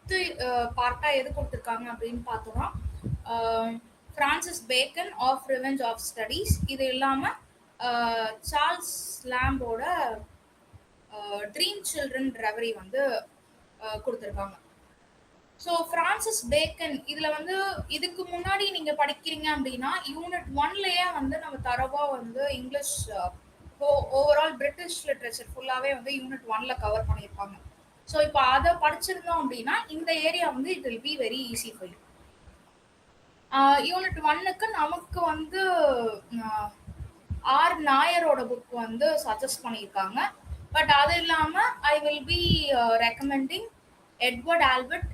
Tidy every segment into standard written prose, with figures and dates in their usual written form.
Fifth பார்ட்டா எது கொடுத்துருக்காங்க அப்படின்னு பார்த்தோம்னா Francis Bacon of revenge of studies. இது இல்லாமல் சார்ல்ஸ் லேம்போட ட்ரீம் சில்ட்ரன் ரெவரி வந்து கொடுத்துருக்காங்க. ஸோ ஃப்ரான்சிஸ் பேக்கன் இதில் வந்து இதுக்கு முன்னாடி நீங்கள் படிக்கிறீங்க அப்படின்னா யூனிட் ஒன்லேயே வந்து நம்ம தரவாக வந்து இங்கிலீஷ் ஓவரால் பிரிட்டிஷ் லிட்ரேச்சர் ஃபுல்லாகவே வந்து யூனிட் ஒன்ல கவர் பண்ணியிருப்பாங்க. ஸோ இப்போ அதை படிச்சிருந்தோம் அப்படின்னா இந்த ஏரியா வந்து it will be very easy for you. Unit ஒன்னுக்கு நமக்கு வந்து ஆர் நாயரோட புக் வந்து சஜஸ்ட் பண்ணியிருக்காங்க. பட் அது இல்லாமல் I will be recommending Edward Albert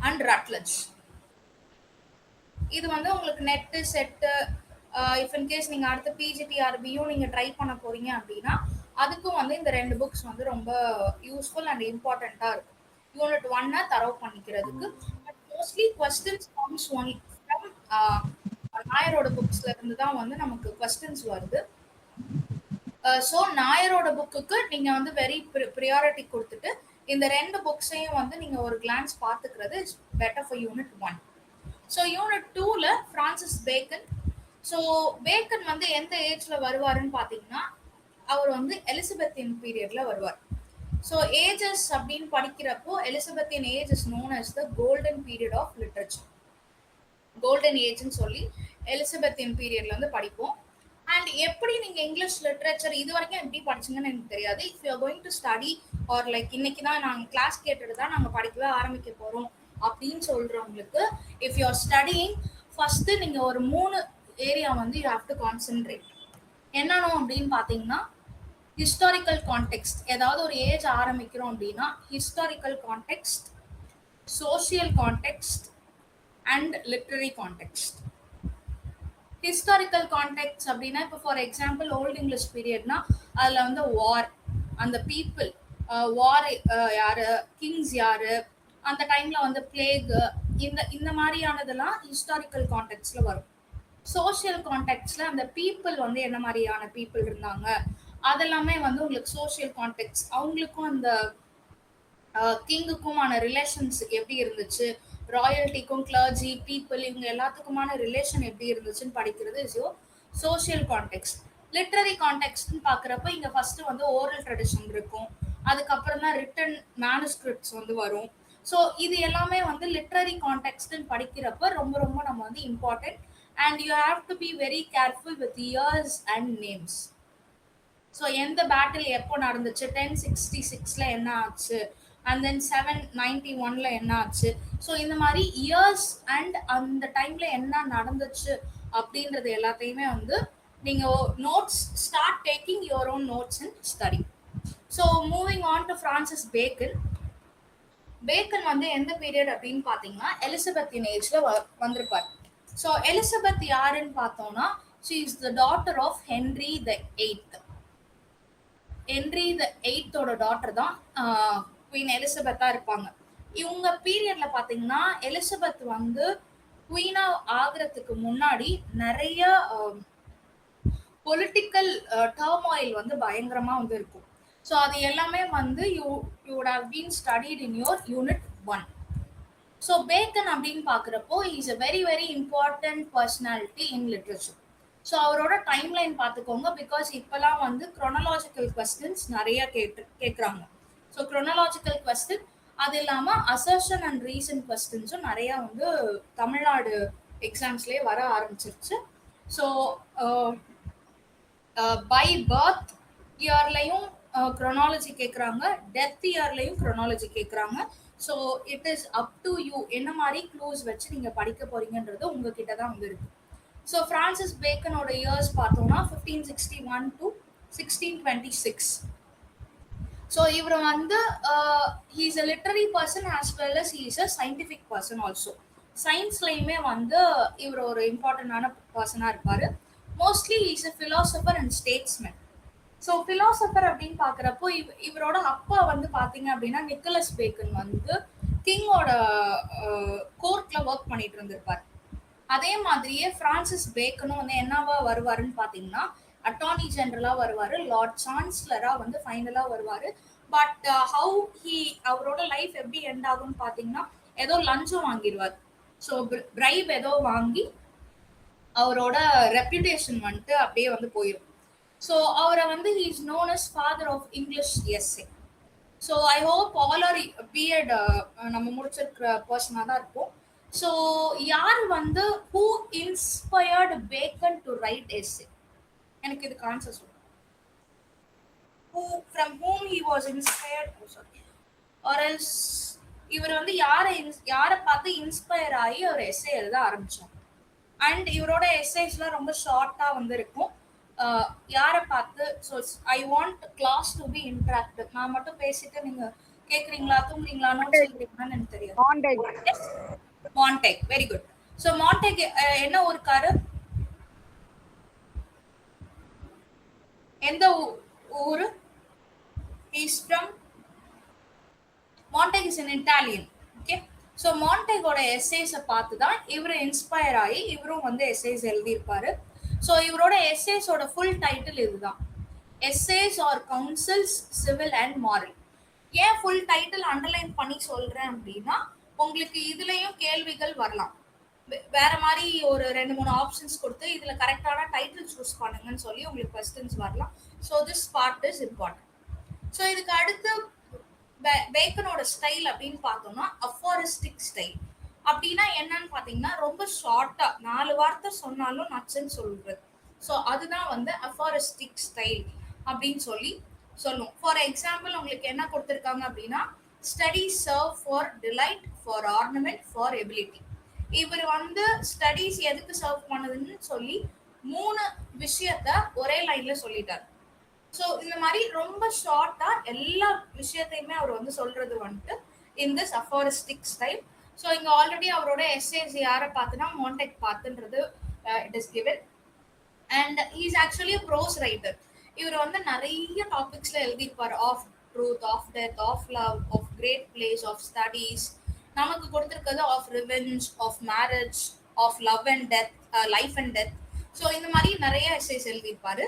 and Routledge. இது வந்து உங்களுக்கு நெட்டு செட்டு இஃப் இன்கேஸ் நீங்கள் அடுத்த பிஜிடிஆர்பியும் நீங்கள் ட்ரை பண்ண போறீங்க அப்படின்னா அதுக்கும் வந்து இந்த 2 புக்ஸ் வந்து ரொம்ப யூஸ்ஃபுல் அண்ட் இம்பார்ட்டண்ட்டாக இருக்கும் யூனிட் ஒன்னை தரவு பண்ணிக்கிறதுக்கு. But mostly questions comes one from நாயரோட புக்ஸ்ல இருந்து தான் வந்து நமக்கு கொஸ்டின்ஸ் வருது. ஸோ நாயரோட புக்குக்கு நீங்கள் வந்து வெரி ப்ரியாரிட்டி கொடுத்துட்டு இந்த 2 புக்ஸையும் வந்து நீங்கள் ஒரு கிளான்ஸ் பார்த்துக்கிறது is better for unit one. So unit டூவில் ஃப்ரான்சிஸ் பேக்கன். ஸோ பேக்கன் வந்து எந்த ஏஜில் வருவாருன்னு பார்த்தீங்கன்னா அவர் வந்து எலிசபெத்தின் பீரியடில் வருவார். ஸோ ஏஜஸ் அப்படின்னு படிக்கிறப்போ எலிசபெத்தின் age is known as the golden period of literature. Golden ஏஜ்னு சொல்லி எலிசபெத்தின் பீரியட்ல வந்து படிப்போம். அண்ட் எப்படி நீங்கள் இங்கிலீஷ் லிட்ரேச்சர் இது வரைக்கும் எப்படி படிச்சிங்கன்னு எனக்கு தெரியாது. If you are going to study R like இன்னைக்கு தான் நாங்கள் கிளாஸ் கேட்டுட்டு தான் நாங்கள் படிக்கவே ஆரம்பிக்க போகிறோம் அப்படின்னு சொல்கிறவங்களுக்கு if you are studying first நீங்கள் ஒரு 3 ஏரியா வந்து யூ ஹாவ் டு கான்சென்ட்ரேட். என்னன்னு அப்படின்னு பார்த்தீங்கன்னா ஹிஸ்டாரிக்கல் கான்டெக்ஸ்ட். ஏதாவது ஒரு ஏஜ் ஆரம்பிக்கிறோம் அப்படின்னா historical context, social context and literary context. Historical contacts அப்படின்னா இப்போ ஃபார் எக்ஸாம்பிள் ஓல்டு இங்கிலீஷ் பீரியட்னா அதில் வந்து வார், அந்த பீப்புள் வார் யாரு, கிங்ஸ் யாரு, அந்த டைமில் வந்து பிளேக், இந்த மாதிரியானதெல்லாம் ஹிஸ்டாரிக்கல் கான்டெக்ட்ஸில் வரும். சோஷியல் கான்டெக்ட்ஸில் அந்த பீப்புள் வந்து என்ன மாதிரியான பீப்புள் இருந்தாங்க அதெல்லாமே வந்து உங்களுக்கு சோஷியல் கான்டெக்ட்ஸ். அவங்களுக்கும் அந்த கிங்குக்குமான ரிலேஷன்ஸ் எப்படி இருந்துச்சு, ராயல்ட்டிக்கும் கிளர்ஜி பீப்புள் இவங்க எல்லாத்துக்குமான ரிலேஷன் எப்படி இருந்துச்சுன்னு படிக்கிறது is your social context. Literary கான்டெக்ட்னு பார்க்குறப்ப இங்கே ஃபர்ஸ்ட் வந்து ஓரல் ட்ரெடிஷன் இருக்கும், அதுக்கப்புறம் தான் ரிட்டன் மேனுஸ்கிரிப்ட்ஸ் வந்து வரும். ஸோ இது எல்லாமே வந்து லிட்ரரி கான்டெக்ட்னு படிக்கிறப்ப ரொம்ப ரொம்ப நம்ம வந்து important. And you have to be very careful with years and names. So எந்த பேட்டில் எப்போ நடந்துச்சு, 1066 என்ன ஆச்சு, அண்ட் தென் 791 என்ன ஆச்சு. ஸோ இந்த மாதிரி இயர்ஸ் அண்ட் அந்த டைம்ல என்ன நடந்துச்சு அப்படின்றது எல்லாத்தையுமே வந்து நீங்கள் notes start taking your own notes and study. So moving on to Francis Bacon. Bacon வந்து எந்த பீரியட் அப்படின்னு பார்த்தீங்கன்னா எலிசபெத்தின் ஏஜ்ல வந்திருப்பார். ஸோ எலிசபெத் யாருன்னு பார்த்தோம்னா she is the daughter of Henry the 8th. Henry the 8th daughter தான் குவீன் எலிசபெத்தா இருப்பாங்க. இவங்க பீரியட்ல பாத்தீங்கன்னா எலிசபெத் வந்து குவீனா ஆகிறதுக்கு முன்னாடி நிறைய பொலிட்டிக்கல் டர்மாயில் வந்து பயங்கரமா வந்து இருக்கும். ஸோ அது எல்லாமே வந்து you would have been studied in your unit 1. So Bacon அப்படின்னு பார்க்குறப்போ is a very very important personality in literature. So அவரோட டைம் லைன் பார்த்துக்கோங்க, பிகாஸ் இப்போலாம் வந்து க்ரொனலாஜிக்கல் கொஸ்டின்ஸ் நிறைய கேட்குறாங்க. ஸோ க்ரொனலாஜிக்கல் கொஸ்டின் அது இல்லாமல் அசர்ஷன் அண்ட் ரீசன் கொஸ்டின்ஸும் நிறையா வந்து தமிழ்நாடு எக்ஸாம்ஸ்லேயே வர ஆரம்பிச்சிருச்சு. ஸோ பை பர்த் இயர்லையும் க்ரொனாலஜி கேட்குறாங்க, டெத் இயர்லையும் க்ரொனாலஜி கேட்குறாங்க. So it is up to you என்ன மாதிரி க்ளூஸ் வச்சு நீங்கள் படிக்க போறீங்கன்றது உங்ககிட்ட தான் வந்து இருக்கு. ஸோ ஃப்ரான்சிஸ் பேக்கனோட இயர்ஸ் பார்த்தோம்னா 1561 to 1626. ஸோ இவர் வந்து he is a literary person as well as he is a scientific person also. சயின்ஸ்லையுமே வந்து இவர் ஒரு இம்பார்ட்டண்டான பர்சனாக இருப்பார். Mostly he is a philosopher and statesman. So philosopher அப்படின்னு பார்க்குறப்போ இவரோட அப்பா வந்து பார்த்தீங்க அப்படின்னா நிக்கலஸ் பேக்கன் வந்து கிங்கோட கோர்ட்டில் ஒர்க் பண்ணிட்டு இருந்திருப்பார். அதே மாதிரியே ஃப்ரான்சிஸ் பேக்கனும் வந்து என்னவா வருவாருன்னு பார்த்தீங்கன்னா அட்டார்னி ஜெனரலா வருவாரு, லார்ட் சான்ஸ்லரா வந்து ஃபைனலா வருவாரு. பட் ஹவு ஹி அவரோட லைஃப் எப்படி எண்ட் ஆகும்னு பாத்தீங்கன்னா, ஏதோ லஞ்சம் வாங்கிடுவார். ஸோ பிரைப் ஏதோ வாங்கி அவரோட ரெப்யூட்டேஷன் வந்துட்டு அப்படியே வந்து போயிடும். ஸோ அவரை வந்து he is known as father of English essay. So I hope all are BEd நம்ம முடிச்சிருக்கிற பர்சனாக தான் இருக்கும். ஸோ யார் வந்து who inspired Bacon to write essay? எனக்கு இதுக்கு ஆன்சர் சொல்லுங்க. Who from whom he was inspired? Oh, sorry. Or else இவர் வந்து யாரை பார்த்து இன்ஸ்பயர் ஆகி ஒரு எஸ்ஏ எழுத ஆரம்பிச்சோம். அண்ட் இவரோட எஸ்ஏஸ்லாம் ரொம்ப ஷார்ட்டா வந்து இருக்கும். யாரை பார்த்து? So I want class to be interactive. நான் மட்டும் பேசிட்டு நீங்க கேக்குறீங்களா, தூங்குறீங்களா, நோட்ஸ் எழுதுறீங்களான்னு எனக்கு தெரியாது. Montaigne, very good. So Montaigne என்ன ஊருக்காரு? எந்த ஊரு? Is from Montaigne is in Italian. Okay. So மான்டேகோட எஸ்ஏஸை பார்த்து தான் இவர் இன்ஸ்பயர் ஆகி இவரும் வந்து எஸ்ஏஸ் எழுதியிருப்பாரு. ஸோ இவரோட எஸ்ஏஸோட ஃபுல் டைட்டில் இதுதான், essays or counsels civil and moral. ஏன் ஃபுல் டைட்டில் அண்டர்லைன் பண்ணி சொல்றேன் அப்படின்னா, உங்களுக்கு இதுலயும் கேள்விகள் வரலாம். வேற மாதிரி ஒரு 2-3 ஆப்ஷன்ஸ் கொடுத்து இதுல கரெக்டான டைட்டில் சூஸ் பண்ணுங்கன்னு சொல்லி உங்களுக்கு கொஸ்டின்ஸ் வரலாம். So this part is important. So இதுக்கு அடுத்து பேக்கனோட ஸ்டைல் அப்படின்னு பார்த்தோம்னா அஃபாரிஸ்டிக் ஸ்டைல். அப்படின்னா என்னன்னு பார்த்தீங்கன்னா, ரொம்ப ஷார்ட்டா 4 வார்த்தை சொன்னாலும் நச்சுன்னு சொல்றது. ஸோ அதுதான் வந்து அஃபாரிஸ்டிக் ஸ்டைல் அப்படின்னு சொல்லி சொல்லுவோம். ஃபார் எக்ஸாம்பிள் உங்களுக்கு என்ன கொடுத்துருக்காங்க அப்படின்னா, study serve for delight, for ornament, for ability. இவர் வந்து ஸ்டடிஸ் எதுக்கு சர்வ் பண்ணுதுன்னு சொல்லி 3 விஷயத்த ஒரே லைன்ல சொல்லிட்டார். ஸோ இந்த மாதிரி ரொம்ப ஷார்ட்டா எல்லா விஷயத்தையுமே அவர் வந்து சொல்றது வந்துட்டு in this aphoristic style. So இங்க ஆல்ரெடி அவரோட எஸ்ஏஸ் யாரை பார்த்துனா மான்டேக் பார்த்துன்றது it is given. And he is actually prose writer. இவர் வந்து நிறைய டாபிக்ஸ்ல எழுதியிருப்பார். Of truth, of death, of love, of great place, of studies. நமக்கு கொடுத்துருக்கிறது of revenge, of marriage, of love and death, life and death. So இந்த மாதிரி நிறைய எஸ்ஏஸ் எழுதியிருப்பாரு.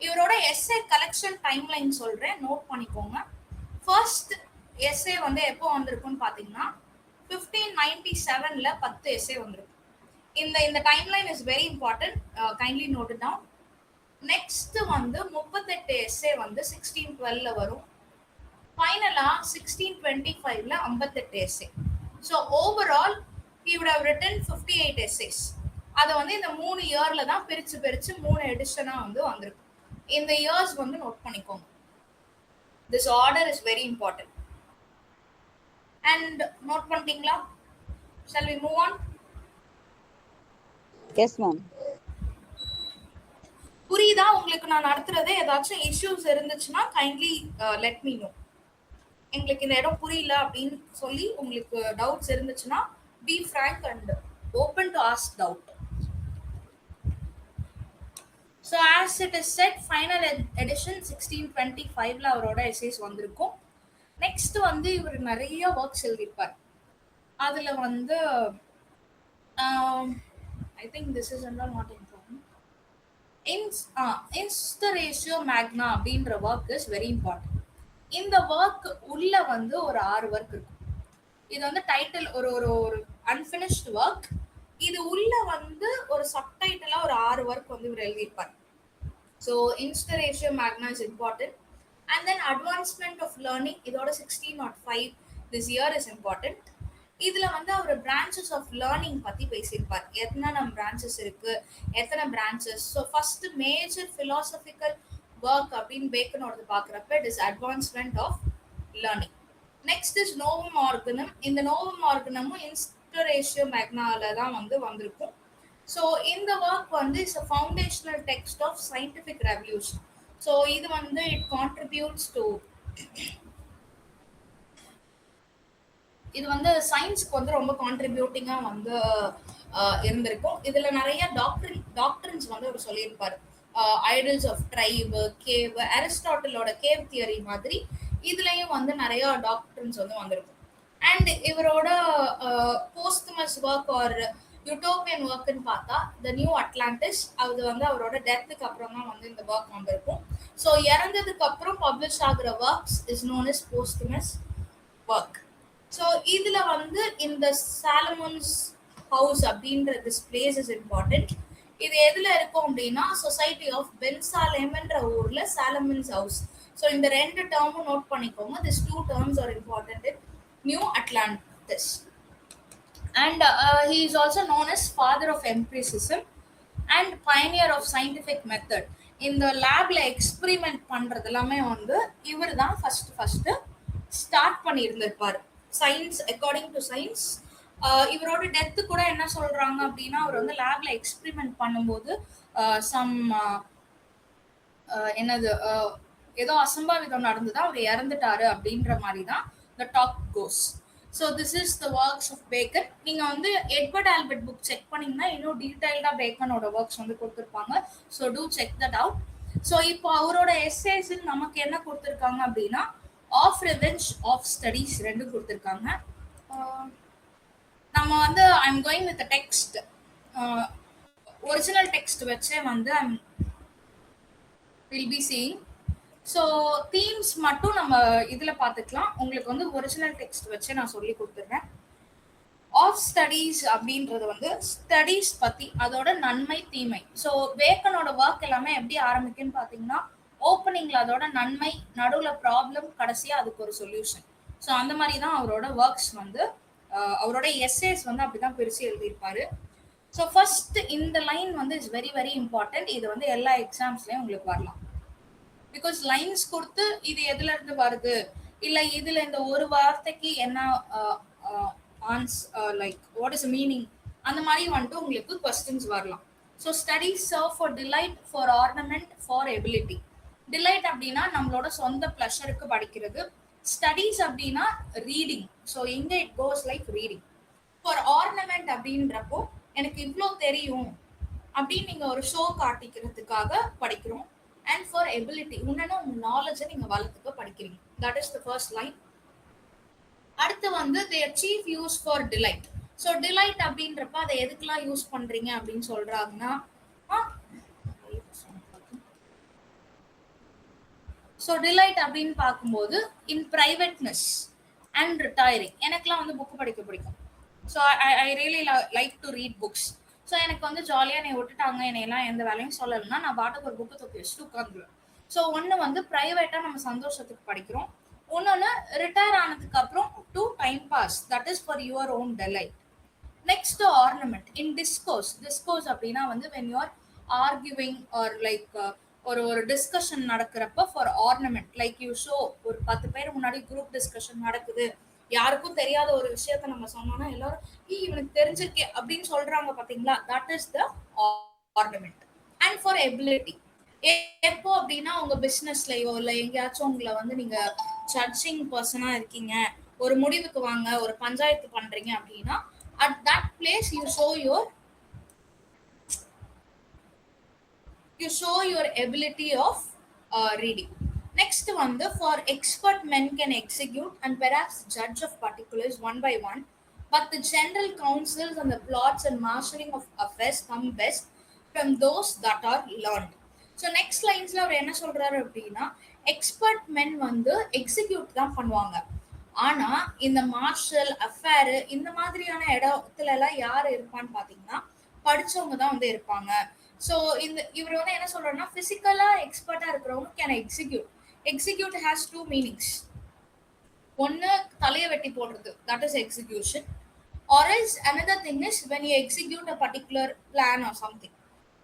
இவரோட எஸ்ஏ கலெக்ஷன் டைம்லைன் சொல்றேன், நோட் பண்ணிக்கோங்க. ஃபர்ஸ்ட் எஸ்ஏ வந்து எப்போ வந்திருக்குன்னு பாத்தீங்கன்னா 1597ல 10 எஸ்ஏ வந்திருக்கு. இந்த timeline is very important, kindly note it down. Next வந்து 38 எஸ்ஏ வந்து 1612ல வரும். ஃபைனலா 1625ல 58 essay. So overall he would have written 58 essays. அதை வந்து இந்த 3 இயர்ல தான் பிரிச்சு 3 எடிஷனா வந்து வந்திருக்கு. இந்த இயர்ஸ் வந்து நோட் பண்ணிக்கோங்க. This order is very important. And note பண்ணிட்டீங்களா? Shall we move on? Yes ma'am. புரியுதா உங்களுக்கு? நான் நடத்துறதே ஏதாச்சும் இஷ்யூஸ் இருந்துச்சுன்னா கைண்ட்லி லெட் மீ நோ. எங்களுக்கு இந்த இடம் புரியல அப்படின்னு சொல்லி உங்களுக்கு டவுட்ஸ் இருந்துச்சுன்னா be frank and open to ask doubt. So as it is said, final edition 1625ல அவரோட எஸ்ஏஸ் வந்திருக்கும். நெக்ஸ்ட் வந்து இவர் நிறைய ஒர்க்ஸ் எழுதியிருப்பார். அதில் வந்து I think this is not important. Instauratio Magna அப்படின்ற ஒர்க் இஸ் வெரி இம்பார்ட்டன்ட். இந்த ஒர்க் உள்ள வந்து ஒரு 6 ஒர்க் இருக்கும். இது வந்து டைட்டில் ஒரு ஒரு அன்பினிஷ்ட் ஒர்க். இது உள்ள வந்து ஒரு சப்டைட்டிலா ஒரு 6 ஒர்க் வந்து இவர் எழுதியிருப்பார். So Instauratio Magna is important. And then advancement of learning, இதோட 1605 திஸ் இயர் இஸ் இம்பார்ட்டன்ட். இதுல வந்து அவர் பிரான்ச்சஸ் ஆஃப் லேர்னிங் பத்தி பேசியிருப்பார். எத்தனை பிரான்ச்சஸ் இருக்கு, எத்தனை branches. So first major philosophical work அப்படின்னு பேக்கனோடது பார்க்குறப்ப it is advancement of learning. Next is Novum Organum. இந்த நோவம் ஆர்கனமும் இன்ஸ்டரேஷியோ மேக்னால தான் வந்து வந்திருக்கும். ஸோ இந்த ஒர்க் வந்து is a foundational text of scientific revolution. So இது வந்து இட் கான்ட்ரிபியூட்ஸ் டு, இது வந்து சயின்ஸ்க்கு வந்து ரொம்ப கான்ட்ரிபியூட்டிங்கா வந்து இருந்திருக்கும். இதுல நிறைய டாக்டரின்ஸ் வந்து அவர் சொல்லியிருப்பாரு. ஐடல்ஸ் ஆஃப் ட்ரைப், கேவ், அரிஸ்டாட்டிலோட கேவ் தியரி மாதிரி இதுலயும் வந்து நிறைய டாக்டரின்ஸ் வந்து வந்திருக்கும். அண்ட் இவரோட போஸ்துமஸ் ஒர்க் ஆர் யூட்டோப்பியன் ஒர்க்குன்னு பார்த்தா த நியூ அட்லாண்டிஸ், அது வந்து அவரோட டெத்துக்கு அப்புறம் தான் வந்து இந்த ஒர்க் வந்திருக்கும். ஸோ இறந்ததுக்கு அப்புறம் பப்ளிஷ் ஆகுற works is known is posthumous work. So இதுல வந்து இந்த சாலமன்ஸ் ஹவுஸ் அப்படின்ற திஸ் பிளேஸ் இஸ் இம்பார்ட்டன்ட். இது எதுல இருக்கும் அப்படின்னா சொசைட்டி ஆஃப் பென்சாலேம்ன்ற ஊர்ல சாலமன்ஸ் ஹவுஸ். ஸோ இந்த ரெண்டு டேர்மும் நோட் பண்ணிக்கோங்க. This two terms are important in New Atlantis. And he is also known as father of empiricism and pioneer of scientific method. இந்த லேப்ல எக்ஸ்பிரிமெண்ட் பண்றது எல்லாமே வந்து இவர் தான் ஃபர்ஸ்ட் ஸ்டார்ட் பண்ணியிருந்திருப்பாரு சயின்ஸ். அக்கார்டிங் டு சயின்ஸ் இவரோட டெத்து கூட என்ன சொல்றாங்க அப்படின்னா, அவர் வந்து லேப்ல எக்ஸ்பிரிமெண்ட் பண்ணும்போது சம் என்னது ஏதோ அசம்பாவிதம் நடந்துதான் அவர் இறந்துட்டாரு அப்படின்ற மாதிரி தான் the talk goes. So this is the works of Bacon. நீங்கள் வந்து எட்வர்ட் ஆல்பர்ட் புக் செக் பண்ணீங்கன்னா இன்னும் டீட்டெயில்டாக பேக்கனோட ஒர்க்ஸ் வந்து கொடுத்துருப்பாங்க. So do check that out. So இப்போ அவரோட எஸ்ஏஸ் நமக்கு என்ன கொடுத்துருக்காங்க அப்படின்னா, ஆஃப் ரிவெஞ்ச் ஆஃப் ஸ்டடீஸ் ரெண்டு கொடுத்துருக்காங்க. நம்ம வந்து I'm going with text, original text வச்சே வந்து will be seeing. So themes மட்டும் நம்ம இதில் பார்த்துக்கலாம். உங்களுக்கு வந்து ஒரிஜினல் டெக்ஸ்ட் வச்சு நான் சொல்லி கொடுத்துட்றேன். ஆஃப் ஸ்டடீஸ் அப்படின்றது வந்து ஸ்டடீஸ் பற்றி, அதோட நன்மை தீமை. ஸோ பேக்கனோட ஒர்க் எல்லாமே எப்படி ஆரம்பிக்குன்னு பார்த்தீங்கன்னா, ஓப்பனிங்கில் அதோட நன்மை, நடுவில் ப்ராப்ளம், கடைசியாக அதுக்கு ஒரு சொல்யூஷன். ஸோ அந்த மாதிரி தான் அவரோட ஒர்க்ஸ் வந்து, அவரோட எஸ்ஏஸ் வந்து அப்படி தான் பிரித்து எழுதியிருப்பாரு. ஸோ ஃபர்ஸ்ட் இந்த லைன் வந்து இஸ் வெரி வெரி இம்பார்ட்டன்ட். இது வந்து எல்லா எக்ஸாம்ஸ்லேயும் உங்களுக்கு வரலாம். பிகாஸ் லைன்ஸ் கொடுத்து இது எதுல இருந்து வருது, இல்ல இதுல இந்த ஒரு வார்த்தைக்கு என்ன லைக் வாட் இஸ் மீனிங், அந்த மாதிரி வந்துட்டு உங்களுக்கு கொஸ்டின்ஸ் வரலாம். So studies serve for delight, for ornament, for ability. Delight அப்படின்னா நம்மளோட சொந்த ப்ளஷருக்கு படிக்கிறது. ஸ்டடீஸ் அப்படின்னா ரீடிங். ஸோ இங்க it goes like reading. For ornament அப்படின்றப்போ எனக்கு இவ்வளோ தெரியும் அப்படின்னு நீங்க ஒரு ஷோ காட்டிக்கிறதுக்காக படிக்கிறோம். And for ability, உன்னன உங்க நாலேஜை நீங்க வளர்த்துக்க படிக்கிறீங்க. That is the first line. அடுத்து வந்து they achieve use for delight. So delight அப்படின்றப்ப அதை எதுக்கெல்லாம் யூஸ் பண்றீங்க அப்படின்னு சொல்றாங்கன்னா, ஸோ டிலைட் அப்படின்னு பார்க்கும்போது இன் ப்ரைவேட்னஸ் அண்ட் ரிட்டையரிங். எனக்குலாம் வந்து புக்கு படிக்க பிடிக்கும். So I really like to read books. So எனக்கு வந்து ஜாலியாக என்னை விட்டுட்டாங்க, என்னையெல்லாம் எந்த வேலையும் சொல்லலைன்னா நான் பாட்டுக்கு ஒரு புக்கு தூக்கி வச்சுட்டு உட்காந்துருவேன். ஸோ ஒன்று வந்து ப்ரைவேட்டாக நம்ம சந்தோஷத்துக்கு படிக்கிறோம். ஒன்னொன்று ரிட்டையர் ஆனதுக்கு அப்புறம் to time pass, that is for your own delight. Next ornament in discourse. Discourse அப்படின்னா வந்து when you are arguing or like ஒரு டிஸ்கஷன் நடக்கிறப்ப for ornament, like you show ஒரு 10 பேர் முன்னாடி குரூப் டிஸ்கஷன் நடக்குது, யாருக்கும் தெரியாத ஒரு விஷயத்த நம்ம சொன்னோம்னா எல்லாரும் இவனுக்கு தெரிஞ்சிருக்கே அப்படின்னு சொல்றாங்க பாத்தீங்களா, that is the ornament. And for ability, எப்போ அப்படின்னா உங்க பிசினஸ்லயோ இல்லை எங்கேயாச்சும் உங்களை வந்து நீங்க ஜட்ஜிங் பர்சனா இருக்கீங்க, ஒரு முடிவுக்கு வாங்க, ஒரு பஞ்சாயத்து பண்றீங்க அப்படின்னா at that place you show your ability of reading. Next one, for expert men can execute and perhaps judge of particulars one by one, but the general counsels and the plots and marshalling of affairs come best from those that are learned. So next linesல அவர் என்ன சொல்றாரு அப்படின்னா, expert men வந்து execute தான் பண்ணுவாங்க, ஆனா இந்த marshal affair இந்த மாதிரியான இடத்துல எல்லாம் யார் இருப்பான்னு பாத்தீங்கன்னா படிச்சவங்க தான் வந்து இருப்பாங்க. ஸோ இவர் வந்து என்ன சொல்றாருன்னா, பிசிக்கலா எக்ஸ்பர்ட்டா இருக்கிறவங்க can execute. Execute has two meanings. ஒன்னு தலையை வெட்டி போடுறது, that is execution. or else another thing is when you execute a particular plan or something.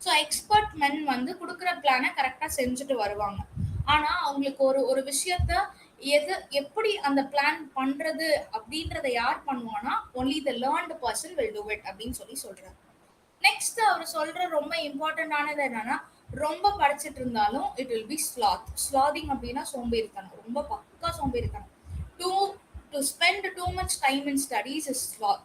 So expert men வந்து கொடுக்குற பிளானை கரெக்டாக செஞ்சுட்டு வருவாங்க, ஆனா அவங்களுக்கு ஒரு விஷயத்த எப்படி அந்த பிளான் பண்றது அப்படின்றத யார் பண்ணுவானா, only the learned person will do it அப்படின்னு சொல்றாரு. நெக்ஸ்ட் அவர் சொல்ற ரொம்ப இம்பார்ட்டன்டானது என்னன்னா, ரொம்ப படிச்சுட்டு இருந்தாலும் it will be sloth. Slothing அப்படின்னா சோம்பேறித்தனம், ரொம்ப பக்கா சோம்பேறித்தனம். To spend too much time in studies is sloth.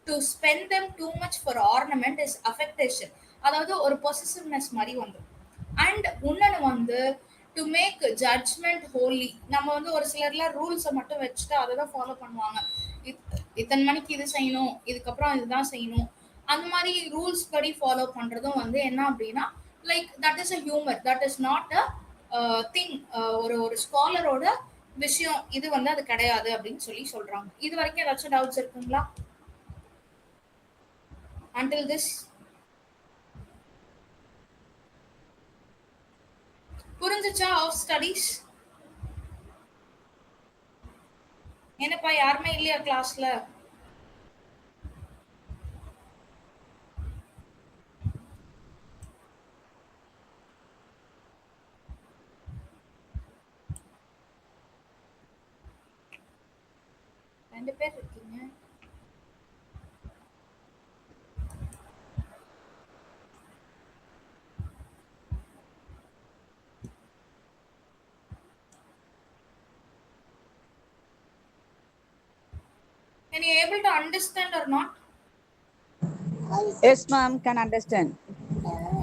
To spend them too much for ornament is affectation, அதாவது ஒரு பொசசிவ்னஸ் மாதிரி வந்துடும். அண்ட் இன்னொன்று வந்து டு மேக் ஜட்ஜ்மெண்ட் ஹோலி. நம்ம வந்து ஒரு சிலர்லாம் ரூல்ஸை மட்டும் வச்சுட்டு அதை தான் ஃபாலோ பண்ணுவாங்க. இத்தனை மணிக்கு இது செய்யணும், இதுக்கப்புறம் இதுதான் செய்யணும், அந்த மாதிரி ரூல்ஸ் படி ஃபாலோ பண்றதும் வந்து என்ன அப்படின்னா like that is a humour, that is not a thing. ஒரு ஒரு ஸ்காலரோட விஷயம் இது வந்து அது கிடையாது அப்படின்னு சொல்லி சொல்றாங்க. இது வரைக்கும் ஏதாச்சும் டவுட்ஸ் இருக்குங்களா அண்டில் திஸ்? புரிஞ்சுச்சா ஆஃப் ஸ்டடீஸ்? என்னப்பா யாருமே இல்லையா கிளாஸ்ல? ரெண்டு பேர் இருக்கீங்க. Can you able to understand or not? Yes, ma'am, can understand.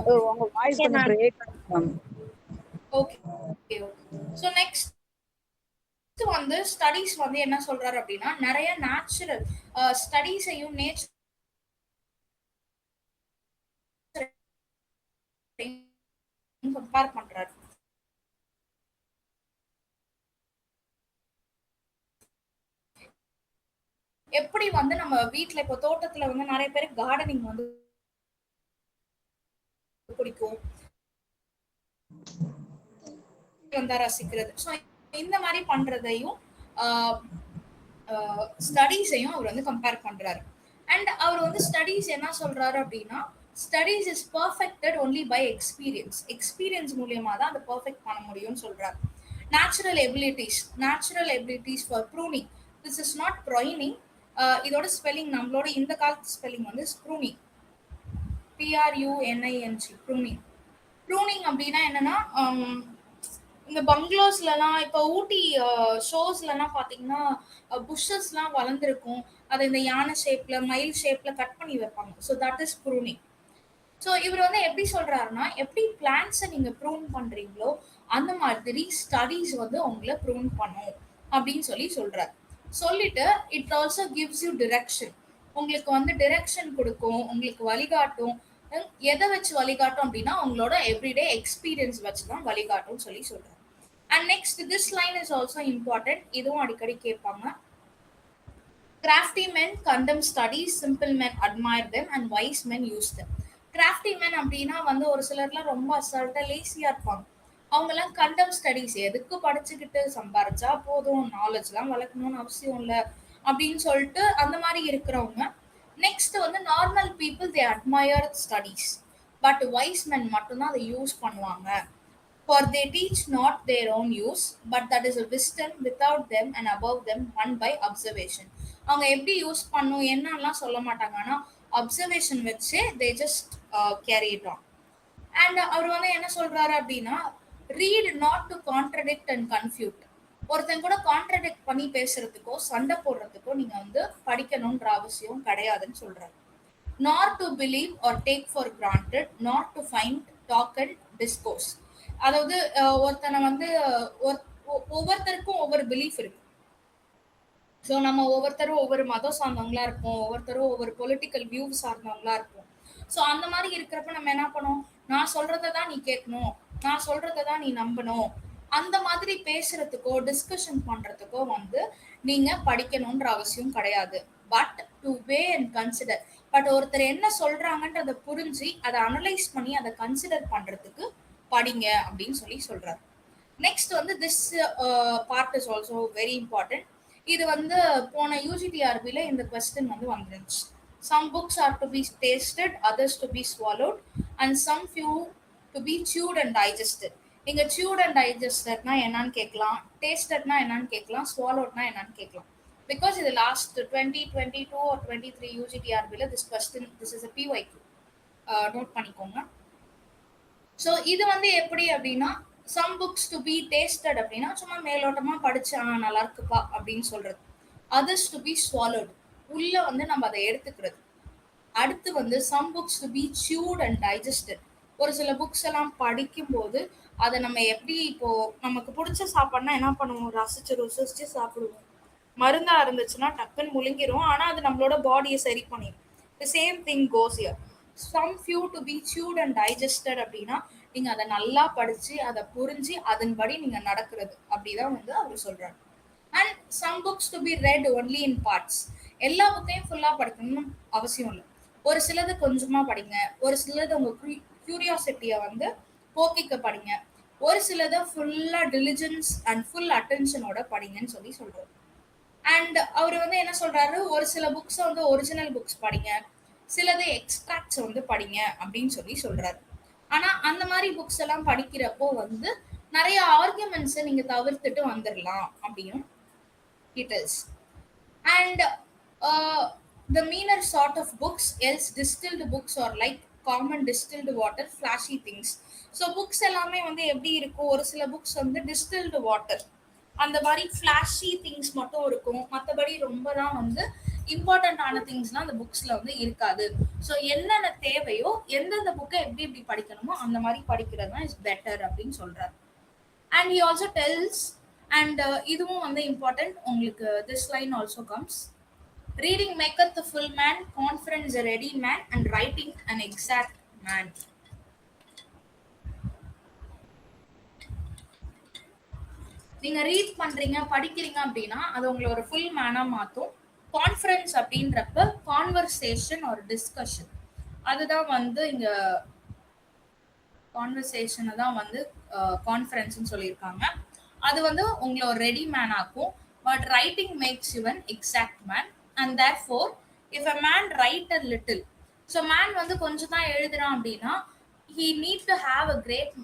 Okay. உங்க வாய்ஸ் Okay, கொஞ்சம் ma'am. பிரேக் ஆகுது ma'am. Okay. Okay. So next வந்து ஸ்டடீஸ் வந்து என்ன சொல்றாரு அப்படின்னா நிறைய நேச்சுரல் ஸ்டடீஸையும் நேச்சர் கம்பேர் பண்றாரு. எப்படி வந்து நம்ம வீட்ல இப்போ தோட்டத்துல வந்து நிறைய பேருக்கு கார்டனிங் வந்து பிடிக்கும், வந்தா ரசிக்கிறது. ஸோ இந்த மாதிரி பண்றதையும் ஸ்டடீஸையும் அவர் வந்து கம்பேர் பண்றாரு. அண்ட் அவர் வந்து ஸ்டடீஸ் என்ன சொல்றாரு அப்படின்னா studies is perfected only by experience. Experience மூலியமா தான் அதை பர்ஃபெக்ட் பண்ண முடியும்னு சொல்றாரு. Natural abilities for pruning. This is not proyning. இதோட ஸ்பெல்லிங் நம்மளோட இந்த காலத்து ஸ்பெல்லிங் வந்து ப்ரூனிங், PRUNING, ப்ரூனிங். ப்ரூனிங் அப்படின்னா என்னன்னா இந்த பங்களோஸ்லாம் இப்போ ஊட்டி ஷோஸ்லலாம் பார்த்தீங்கன்னா புஷ்ஷஸ்லாம் வளர்ந்துருக்கும், அதை இந்த யானை ஷேப்ல மயில் ஷேப்ல கட் பண்ணி வைப்பாங்க. So that is pruning. So இவர் வந்து எப்படி சொல்றாருன்னா எப்படி பிளான்ஸை நீங்க ப்ரூன் பண்றீங்களோ அந்த மாதிரி ஸ்டடீஸ் வந்து உங்களை ப்ரூன் பண்ணும் அப்படின்னு சொல்லி சொல்றாரு. சொல்லிட்டு it also gives you direction. உங்களுக்கு வந்து டிரெக்ஷன் கொடுக்கும், உங்களுக்கு வழிகாட்டும். எதை வச்சு வழிகாட்டும் அப்படின்னா உங்களோட எவ்ரிடே எக்ஸ்பீரியன்ஸ் வச்சு தான் வழிகாட்டும் சொல்லி சொல்றாரு. And next this line is also important. இதுவும் அடிக்கடி கேட்பாங்க. Crafty men condemn studies, simple men admire them, and wise men use them. Crafty men அப்படின்னா வந்து ஒரு சிலர்லாம் ரொம்ப அசால்ட்டா லேசியா இருப்பாங்க. அவங்கெல்லாம் கண்டம் ஸ்டடிஸ், எதுக்கு படிச்சுக்கிட்டு சம்பாரிச்சா போதும், நாலேஜ்லாம் வளர்க்கணும்னு அவசியம் இல்லை அப்படின்னு சொல்லிட்டு அந்த மாதிரி இருக்கிறவங்க. நெக்ஸ்ட் வந்து normal people they admire studies, but wise men மட்டும்தான் அதை யூஸ் பண்ணுவாங்க. For they teach not their own use, but that is a wisdom without them and above them, won by observation. அவங்க எப்படி யூஸ் பண்ணும் என்னலாம் சொல்ல மாட்டாங்க, ஆனா அப்சர்வேஷன் வச்சு they just carry it on. And அவர் வந்து என்ன சொல்றாரு அப்படின்னா read not to contradict and confute. ஒருத்தன் கூட கான்ட்ரடிக்ட் பண்ணி பேசுறதுக்கோ சண்டை போடுறதுக்கோ நீங்க வந்து படிக்கணும்ன்ற அவசியம் கிடையாதுன்னு சொல்றாரு. Not to believe or take for granted, not to find, talk and discourse. அதாவது ஒருத்தனை வந்து ஒவ்வொருத்தருக்கும் ஒவ்வொரு பிலீஃப் இருக்கு. ஸோ நம்ம ஒவ்வொருத்தரும் ஒவ்வொரு மதம் சார்ந்தவங்களா இருப்போம், ஒவ்வொருத்தரும் ஒவ்வொரு பொலிட்டிக்கல் வியூ சார்ந்தவங்களா இருப்போம். ஸோ அந்த மாதிரி இருக்கிறப்ப நம்ம என்ன பண்ணுவோம், நான் சொல்றதை தான் நீ கேட்கணும், நான் சொல்றதை தான் நீ நம்பணும். அந்த மாதிரி பேசுறதுக்கோ டிஸ்கஷன் பண்றதுக்கோ வந்து நீங்க படிக்கணும்ன்ற அவசியம் கிடையாது. But to way and consider. But ஒருத்தர் என்ன சொல்றாங்கன்றதை புரிஞ்சு அதை அனலைஸ் பண்ணி அதை கன்சிடர் பண்றதுக்கு படிங்க அப்படின்னு சொல்லி சொல்றாரு. நெக்ஸ்ட் வந்து this part is also very important. இது வந்து போன யூஜிடிஆர்பில இந்த கொஸ்டின் வந்து வந்துருந்துச்சு. Some books are to be tasted, others to be swallowed, and some few to be chewed and digested. நீங்க சியூட் அண்ட் டைஜஸ்டட்னா என்னன்னு கேட்கலாம், டேஸ்டட்னா என்னன்னு கேட்கலாம், ஸ்வாலோட்னா என்னன்னு கேட்கலாம். பிகாஸ் இது லாஸ்ட் 2022 or 23 யூஜிடிஆர்பில this question, this is a PYQ, note பண்ணிக்கோங்க. ஸோ இது வந்து எப்படி அப்படின்னா some books to be tasted அப்படின்னா சும்மா மேலோட்டமா படிச்சு நல்லா இருக்குப்பா அப்படின்னு சொல்றது. அதர்ஸ் டு பி ஸ்வாலோட், உள்ள வந்து நம்ம அதை எடுத்துக்கிறது. அடுத்து வந்து some books to be chewed and digested. ஒரு சில புக்ஸ் எல்லாம் படிக்கும் போது அதை நம்ம எப்படி இப்போ நமக்கு பிடிச்ச சாப்பாடுனா என்ன பண்ணுவோம், ரசிச்சு ருசிச்சு சாப்பிடுவோம். மருந்தா இருந்துச்சுன்னா டக்குன்னு முழுங்கிரும், ஆனா அது நம்மளோட பாடியை சரி பண்ணிடும். The same thing goes here. Some few to be chewed and digested அப்படின்னா நீங்க அதை நல்லா படிச்சு அதை புரிஞ்சு அதன்படி நீங்க நடக்கிறது அப்படிதான் வந்து அவர் சொல்றாரு. And some books to be read only in parts. எல்லா புக்கையும் ஃபுல்லா படிக்கணும்னு அவசியம் இல்லை. ஒரு சிலது கொஞ்சமா படிங்க, ஒரு சிலது உங்க கியூரியாசிட்டியை வந்து போக்கிக்க படிங்க, ஒரு சிலதை ஃபுல்லா டிலிஜென்ஸ் அண்ட் ஃபுல் அட்டென்ஷனோட படிங்கன்னு சொல்லி சொல்றாரு. அண்ட் அவர் வந்து என்ன சொல்றாரு, ஒரு சில புக்ஸ் வந்து ஒரிஜினல் புக்ஸ் படிங்க, சிலது எக்ஸ்ட்ராக்ட்ஸ் வந்து படிங்க அப்படின்னு சொல்லி சொல்றாரு. ஆனா அந்த மாதிரி புக்ஸ் எல்லாம் படிக்கிறப்போ வந்து நிறைய ஆர்குமெண்ட்ஸை நீங்க தவிர்த்துட்டு வந்துடலாம் அப்படின்னு it is. And the meaner sort of books, else distilled books are like common distilled water, flashy things. So books எல்லாமே வந்து எப்படி இருக்கும், ஒரு சில புக்ஸ் வந்து டிஸ்டில்டு வாட்டர் அந்த மாதிரி ஃப்ளாஷி திங்ஸ் மட்டும் இருக்கும், மற்றபடி ரொம்பலாம் வந்து இம்பார்ட்டண்ட்டான திங்ஸ்லாம் அந்த புக்ஸில் வந்து இருக்காது. ஸோ என்னென்ன தேவையோ எந்தெந்த புக்கை எப்படி எப்படி படிக்கணுமோ அந்த மாதிரி படிக்கிறது தான் இஸ் பெட்டர் அப்படின்னு சொல்கிறார். அண்ட் ஹி ஆல்சோ டெல்ஸ், அண்ட் இதுவும் வந்து இம்பார்ட்டன்ட் உங்களுக்கு, this line also comes, reading மேக்கத் the full man, confidence a ready man, and writing an exact man. நீங்க ரீட் பண்றீங்க படிக்கிறீங்க அப்படின்னா அது உங்களை ஒரு ஃபுல் மேனா மாத்தும். கான்ஃபரன்ஸ் அப்படின்றப்ப கான்வர்சேஷன் ஒரு டிஸ்கஷன், அதுதான் வந்து இங்க கான்வர்சேஷனை தான் வந்து கான்ஃபரன்ஸ்னு சொல்லியிருக்காங்க. அது வந்து உங்களை ஒரு ரெடி மேன் ஆக்கும். But writing makes you an exact man. And therefore if a man write a little, so man வந்து கொஞ்சம் தான் எழுதுறான் அப்படின்னா he need to have a great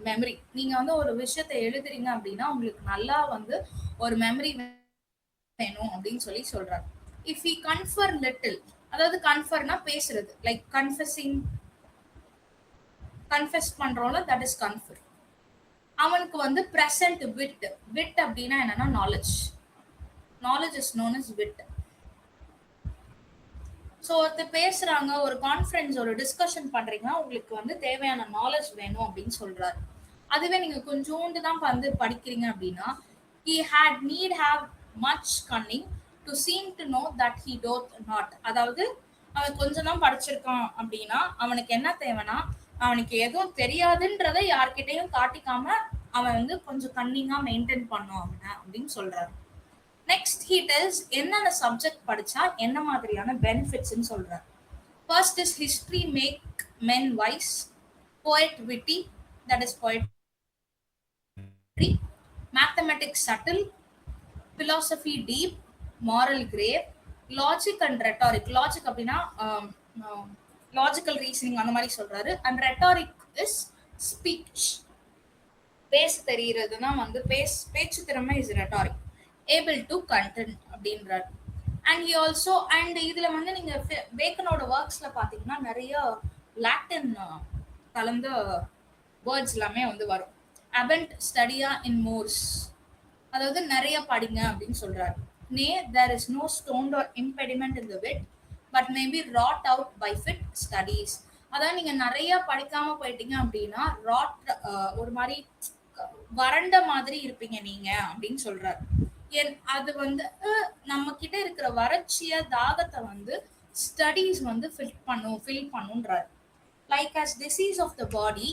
memory. நீங்க வந்து ஒரு விஷயத்தை எழுதுறீங்க அப்படின்னா உங்களுக்கு நல்லா வந்து ஒரு மெமரி வேணும் அப்படின்னு சொல்லி சொல்றாரு. இஃப் ஹி கன்ஃபர் லிட்டில், அதாவது கன்ஃபர்னா பேசுறது, லைக் கன்ஃபெஸிங், கன்ஃபெஸ் பண்றோம்ல, தட் இஸ் கன்ஃபர். அவனுக்கு வந்து பிரசன்ட் விட், விட் அப்படின்னா என்னன்னா knowledge, knowledge is known as wit. So ஒருத்தர் பேசுறாங்க, ஒரு கான்ஃபரன்ஸ் ஒரு டிஸ்கஷன் பண்றீங்கன்னா உங்களுக்கு வந்து தேவையான நாலேஜ் வேணும் அப்படின்னு சொல்றாரு. அதுவே நீங்க கொஞ்சோண்டு தான் வந்து படிக்கிறீங்க அப்படின்னா he had need have much cunning to seem to know that he doth not. அதாவது அவன் கொஞ்சம் தான் படிச்சிருக்கான் அப்படின்னா அவனுக்கு என்ன தேவைன்னா அவனுக்கு எதுவும் தெரியாதுன்றதை யார்கிட்டையும் காட்டிக்காம அவன் வந்து கொஞ்சம் கன்னிங்கா மெயின்டைன் பண்ணும் அவனை அப்படின்னு சொல்றாரு. நெக்ஸ்ட் ஹி டெல்ஸ் என்னென்ன சப்ஜெக்ட் படிச்சா என்ன மாதிரியான பெனிஃபிட்ஸ்ன்னு சொல்றாரு. First is history make men wise, poet witty, that is poet, mathematics subtle, philosophy deep, moral grave, logic and rhetoric. Logic அப்படின்னா லாஜிக்கல் ரீசனிங் அந்த மாதிரி சொல்றாரு. அண்ட் ரெட்டாரிக் இஸ் ஸ்பீச், பேச தெரிகிறதுனா வந்து பேச்சு திறமை is rhetoric, able to content அப்படின்றாரு. And he also, and இதுல வந்து நீங்க பேக்கனோட ஒர்க்ஸ்ல பாத்தீங்கன்னா நிறைய லாட்டின் கலந்த வேர்ட்ஸ் எல்லாமே வந்து வரும். அபென்ட் ஸ்டடியா இன் மோர்ஸ், அதாவது நிறைய படிங்க அப்படின்னு சொல்றாரு. Nay there is no stond or impediment in the wit but may be wrought out by fit studies. அதாவது நீங்க நிறைய படிக்காம போயிட்டீங்க அப்படின்னா ராட், ஒரு மாதிரி வறண்ட மாதிரி இருப்பீங்க நீங்க அப்படின்னு சொல்றாரு. அது வந்து நம்ம கிட்ட இருக்கிற வறட்சிய தாகத்தை வந்து ஸ்டடீஸ் வந்து ஃபில் பண்ணுன்றாரு. Like as diseases of the body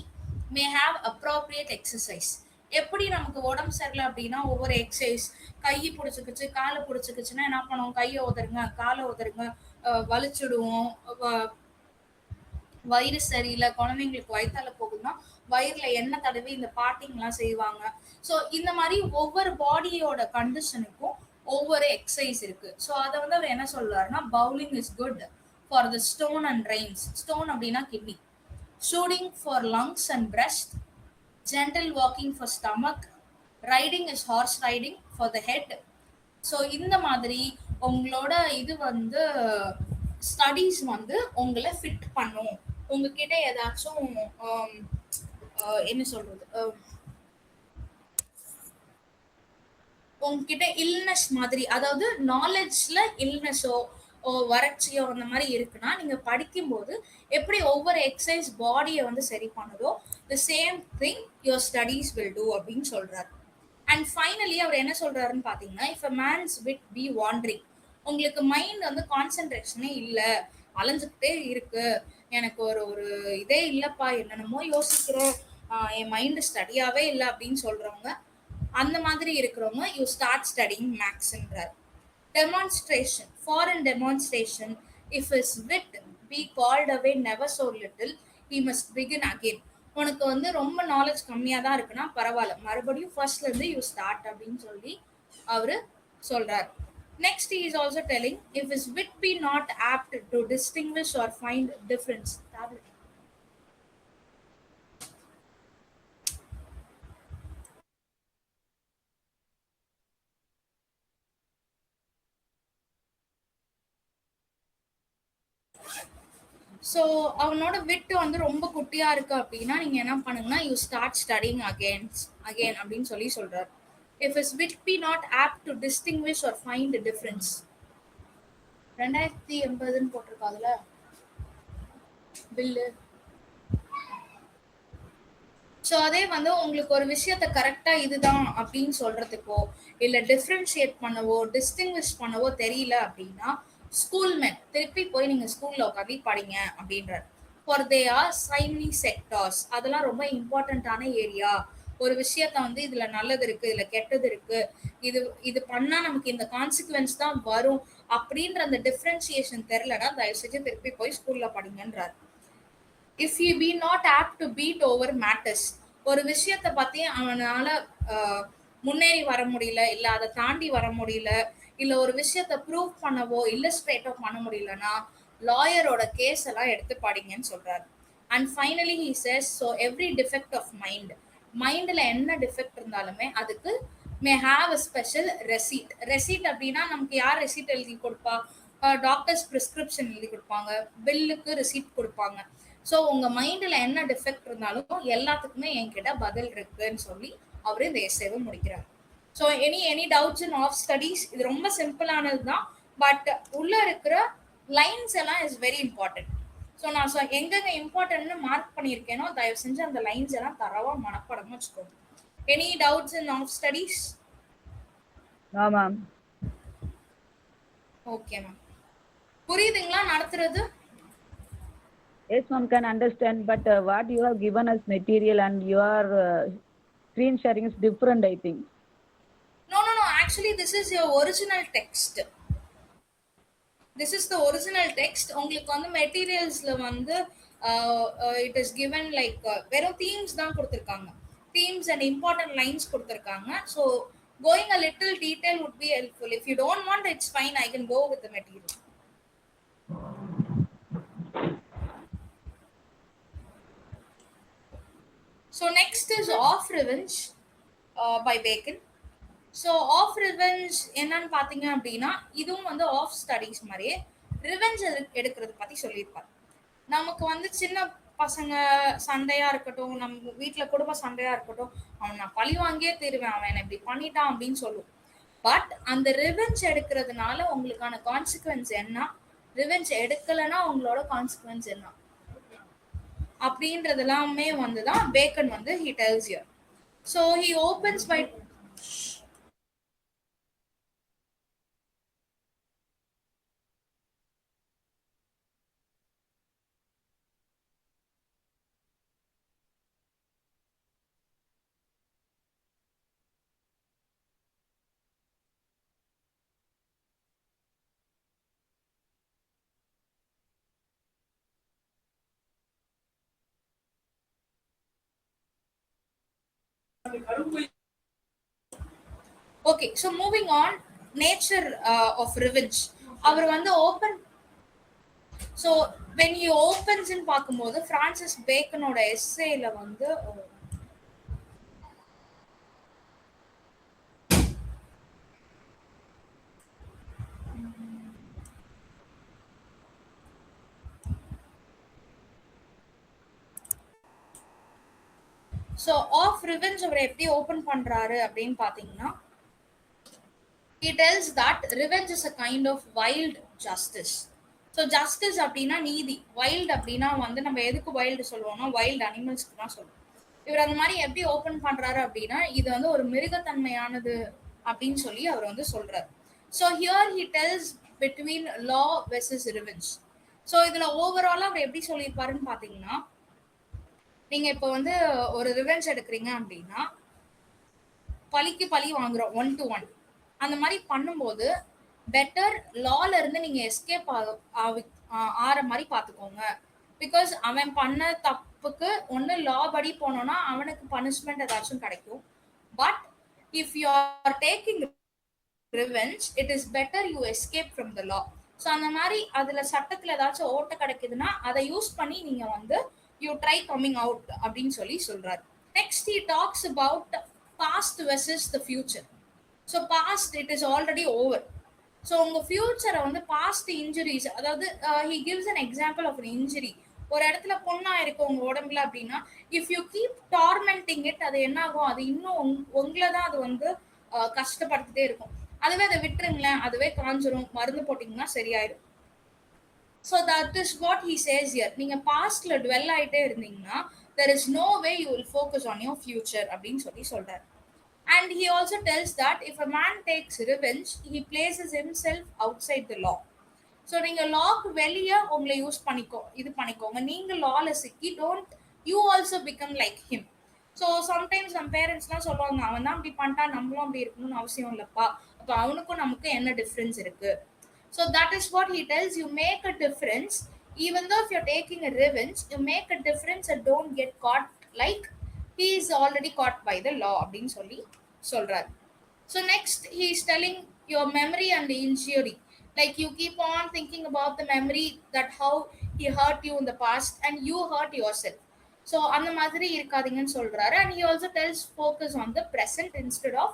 may have appropriate exercise. எப்படி நமக்கு உடம்பு சரியில்லை அப்படின்னா ஒவ்வொரு எக்ஸசைஸ், கையை பிடிச்சிக்கிச்சு காலை பிடிச்சிக்கிச்சுன்னா என்ன பண்ணுவோம், கையை உதருங்க காலை உதருங்க, வலிச்சுடுவோம். வயிறு சரியில்லை, குழந்தைங்களுக்கு வயிற்றால போகுதுன்னா வயிறுல எண்ணெய் தடவி இந்த பாட்டிங்லாம் செய்வாங்க. ஸோ இந்த மாதிரி ஒவ்வொரு பாடியோட கண்டிஷனுக்கும் ஒவ்வொரு எக்ஸசைஸ் இருக்கு. ஸோ அதை வந்து அவர் என்ன சொல்றாருன்னா, bowling is good for the stone and reins. Stone அப்படின்னா kidney. Shooting for lungs and breast, gentle walking for stomach, riding is horse riding for the head. So இந்த மாதிரி உங்களோட இது வந்து ஸ்டடீஸ் வந்து உங்களை ஃபிட் பண்ணும். உங்ககிட்ட ஏதாச்சும் என்ன சொல்றது, உங்ககிட்ட இல்னஸ் மாதிரி, அதாவது நாலேஜ்ல இல்னஸோ வறட்சியோ அந்த மாதிரி இருக்குன்னா நீங்க படிக்கும்போது எப்படி ஒவ்வொரு எக்ஸசைஸ் பாடியை வந்து சரி பண்ணுதோ the same thing your studies will do அப்படின்னு சொல்றாரு. அண்ட் ஃபைனலி அவர் என்ன சொல்றாருன்னு பாத்தீங்கன்னா, if a man's wit be wandering, உங்களுக்கு மைண்ட் வந்து கான்சென்ட்ரேஷனே இல்லை, அலைஞ்சுக்கிட்டே இருக்கு, எனக்கு ஒரு ஒரு இதே இல்லப்பா, என்னென்னமோ யோசிக்கிறேன், என் மைண்ட் ஸ்டடியாவே இல்லை அப்படின்னு சொல்றவங்க, அந்த மாதிரி இருக்கிறவங்க யூ ஸ்டார்ட் ஸ்டடிங் மேக்ஸ்ன்றார். Demonstration, for in demonstration, if is wit be called away never so little he must begin again. உனக்கு வந்து ரொம்ப நாலேஜ் கம்மியா தான் இருக்குன்னா பரவாயில்ல, மறுபடியும் ஃபர்ஸ்ட்ல இருந்து யூ ஸ்டார்ட் அப்படின்னு சொல்லி அவரு சொல்றார். Next he is also telling, if his wit be not apt to distinguish or find difference. So அவனோட விட்டு வந்து ரொம்ப குட்டியா இருக்கு அப்படின்னா நீங்க என்ன பண்ணுங்கன்னா யூ ஸ்டார்ட் ஸ்டடிங் அகெயின் அப்படின்னு சொல்லி சொல்றாரு. If is wit be not apt to distinguish or find difference. 2080 போட்டிருக்காதுல பில்லு. ஸோ அதே வந்து உங்களுக்கு ஒரு விஷயத்த கரெக்டா இதுதான் அப்படின்னு சொல்றதுக்கோ இல்ல டிஃப்ரென்ஷியேட் பண்ணவோ டிஸ்டிங்விஷ் பண்ணவோ தெரியல அப்படின்னா ஸ்கூல்மென் திருப்பி போய் நீங்க ஸ்கூல்ல உட்காந்து படிங்க அப்படின்றார். ஃபார் தே ஆர் சைமனி செக்டார்ஸ், அதெல்லாம் ரொம்ப இம்பார்ட்டன்டான ஏரியா. ஒரு விஷயத்த வந்து இதுல நல்லது இருக்கு, இதுல கெட்டது இருக்கு, இது இது பண்ணா நமக்கு இந்த கான்சிக்வன்ஸ் தான் வரும் அப்படின்ற அந்த டிஃப்ரென்சியேஷன் தெரியலன்னா தயவு செஞ்சு திருப்பி போய் ஸ்கூல்ல படிங்கன்றார். If you be not apt to beat over matters, ஒரு விஷயத்தை பத்தி அவனால முன்னேறி வர முடியல, இல்ல அதை தாண்டி வர முடியல, இல்ல ஒரு விஷயத்த ப்ரூவ் பண்ணவோ இல்லஸ்ட்ரேட்டோ பண்ண முடியலன்னா லாயரோட கேஸ் எல்லாம் எடுத்து படிங்கன்னு சொல்றாரு. And finally he says, so every defect of mind, மைண்ட்ல என்ன டிஃபெக்ட் இருந்தாலுமே அதுக்கு மே ஹாவ் அ ஸ்பெஷல் ரெசீட். ரெசீட் அப்படின்னா நமக்கு யார் ரெசீட் எழுதி கொடுப்பா? டாக்டர்ஸ் பிரிஸ்கிரிப்ஷன் எழுதி கொடுப்பாங்க, பில்லுக்கு ரெசீட் கொடுப்பாங்க. ஸோ உங்க மைண்ட்ல என்ன டிஃபெக்ட் இருந்தாலும் எல்லாத்துக்குமே என்கிட்ட பதில் இருக்குன்னு சொல்லி அவரு இந்த எஸ்ஸேவை முடிக்கிறார். So any doubts in of studies, இது ரொம்ப சிம்பிளானது தான், பட் உள்ள இருக்கிற லைன்ஸ் எல்லாம் இஸ் வெரி இம்பார்ட்டன்ட். ஸோ நான் எங்கெங்க இம்பார்ட்டன்ட்னு மார்க் பண்ணியிருக்கேனோ தயவு செஞ்சு அந்த லைன்ஸ் எல்லாம் தரவா மனப்படமா வச்சுக்கோங்க. Any doubts in of studies? Ma'am. Okay ma'am, புரியுதுங்களா நடத்துறது? Yes, ma'am, can understand, but what you have given us material and your screen sharing is different, I think. No, actually this is your original text. This is the original text. உங்களுக்கு வந்து மெட்டீரியல்ஸ்ல வந்து it is given like வெறும் themes தான் கொடுத்திருக்காங்க, themes and important lines கொடுத்திருக்காங்க. So going a little detail would be helpful. If you don't want, it's fine, I can go with the material. So next is Of Revenge by Bacon. So of revenge என்னன்னு பார்த்தீங்க அப்படின்னா இதுவும் வந்து of studies மாதிரியே revenge எடுக்கிறது பற்றி சொல்லியிருப்பார். நமக்கு வந்து சின்ன பசங்க சண்டையா இருக்கட்டும், நம்ம வீட்டில் குடும்ப சண்டையா இருக்கட்டும், அவன் நான் பழி வாங்கியே தீருவேன், அவன் என்ன இப்படி பண்ணிட்டான் அப்படின்னு சொல்லுவோம். பட் அந்த ரிவெஞ்ச் எடுக்கிறதுனால உங்களுக்கான கான்சிக்வன்ஸ் என்ன, ரிவெஞ்ச் எடுக்கலைன்னா உங்களோட கான்சிக்வன்ஸ் என்ன அப்படின்றது எல்லாமே வந்து தான் பேக்கன் வந்து he tells you. So he opens by Okay, so moving on, nature of revenge. அவர் வந்து open, so when he opens in பார்க்கும்போது பிரான்சிஸ் பேக்கனோட எஸ்ஸேல வந்து ஸோ ஆஃப் ரிவெஞ்ச் அவர் எப்படி ஓப்பன் பண்றாரு அப்படின்னு பார்த்தீங்கன்னா, he tells that revenge is a kind of wild justice. So justice அப்படின்னா நீதி, வைல்டு அப்படின்னா வந்து நம்ம எதுக்கு வைல்டு சொல்லுவோம்னா வைல்டு அனிமல்ஸ்க்கு தான் சொல்லுவோம். இவர் அந்த மாதிரி எப்படி ஓப்பன் பண்றாரு அப்படின்னா இது வந்து ஒரு மிருகத்தன்மையானது அப்படின்னு சொல்லி அவர் வந்து சொல்றாரு. So here he tells between law versus revenge. So இதுல ஓவராலா அவர் எப்படி சொல்லியிருப்பாருன்னு பாத்தீங்கன்னா, நீங்க இப்போ வந்து ஒரு ரிவெஞ்ச் எடுக்கிறீங்க அப்படின்னா, பழிக்கு பழி வாங்குறோம் 1 to 1. அந்த மாதிரி பண்ணும்போது பெட்டர் லால இருந்து நீங்க எஸ்கேப் ஆற மாதிரி பாத்துக்கோங்க. பிகாஸ் அவன் பண்ண தப்புக்கு ஒன்னு லா படி போனோம்னா அவனுக்கு பனிஷ்மெண்ட் ஏதாச்சும் கிடைக்கும். But if you are taking revenge it is better you escape from the law. So அந்த மாதிரி அதுல சட்டத்துல ஏதாச்சும் ஓட்ட கிடைக்குதுன்னா அதை யூஸ் பண்ணி நீங்க வந்து யூ ட்ரை கம்மிங் அவுட் அப்படின்னு சொல்லி சொல்றாரு. Next he talks about past versus the future. So past it is already over. So உங்க ஃபியூச்சரை வந்து பாஸ்ட் இன்ஜுரிஸ், அதாவது he gives an example of an injury. ஒரு இடத்துல பொண்ணா இருக்கு உங்க உடம்புல அப்படின்னா, if you keep tormenting it, அது என்ன ஆகும், அது இன்னும் உங்களை தான் அது வந்து கஷ்டப்படுத்திட்டே இருக்கும். அதுவே அதை விட்டுருங்களேன், அதுவே காஞ்சிரும், மருந்து போட்டிங்கன்னா சரியாயிடும். So that is what he says here. நீங்க பாஸ்ட்ல டுவெல் ஆயிட்டே இருந்தீங்கன்னா there is no way you will focus on your future அப்படின்னு சொல்லி சொல்றாரு. And he also tells that if a man takes revenge, he places himself outside the law. So நீங்க lock வெளியே உங்களை use பண்ணிக்கோங்க. நீங்க லால சிக்கி don't you also become like him. So sometimes நம்ம பேரண்ட்ஸ்லாம் சொல்லுவாங்க, அவன் தான் அப்படி பண்ணிட்டான் நம்மளும் அப்படி இருக்கணும்னு அவசியம் இல்லப்பா, அப்போ அவனுக்கும் நமக்கு என்ன டிஃப்ரென்ஸ் இருக்கு. So that is what he tells, you make a difference. Even though if you're taking a revenge, you make a difference and don't get caught like he is already caught by the law அப்படின்னு சொல்லி சொல்றாரு. So next he is telling your memory and the injury. Like you keep on thinking about the memory that how he hurt you in the past and you hurt yourself. So அந்த மாதிரி இருக்காதீங்கன்னு சொல்றாரு. And he also tells focus on the present instead of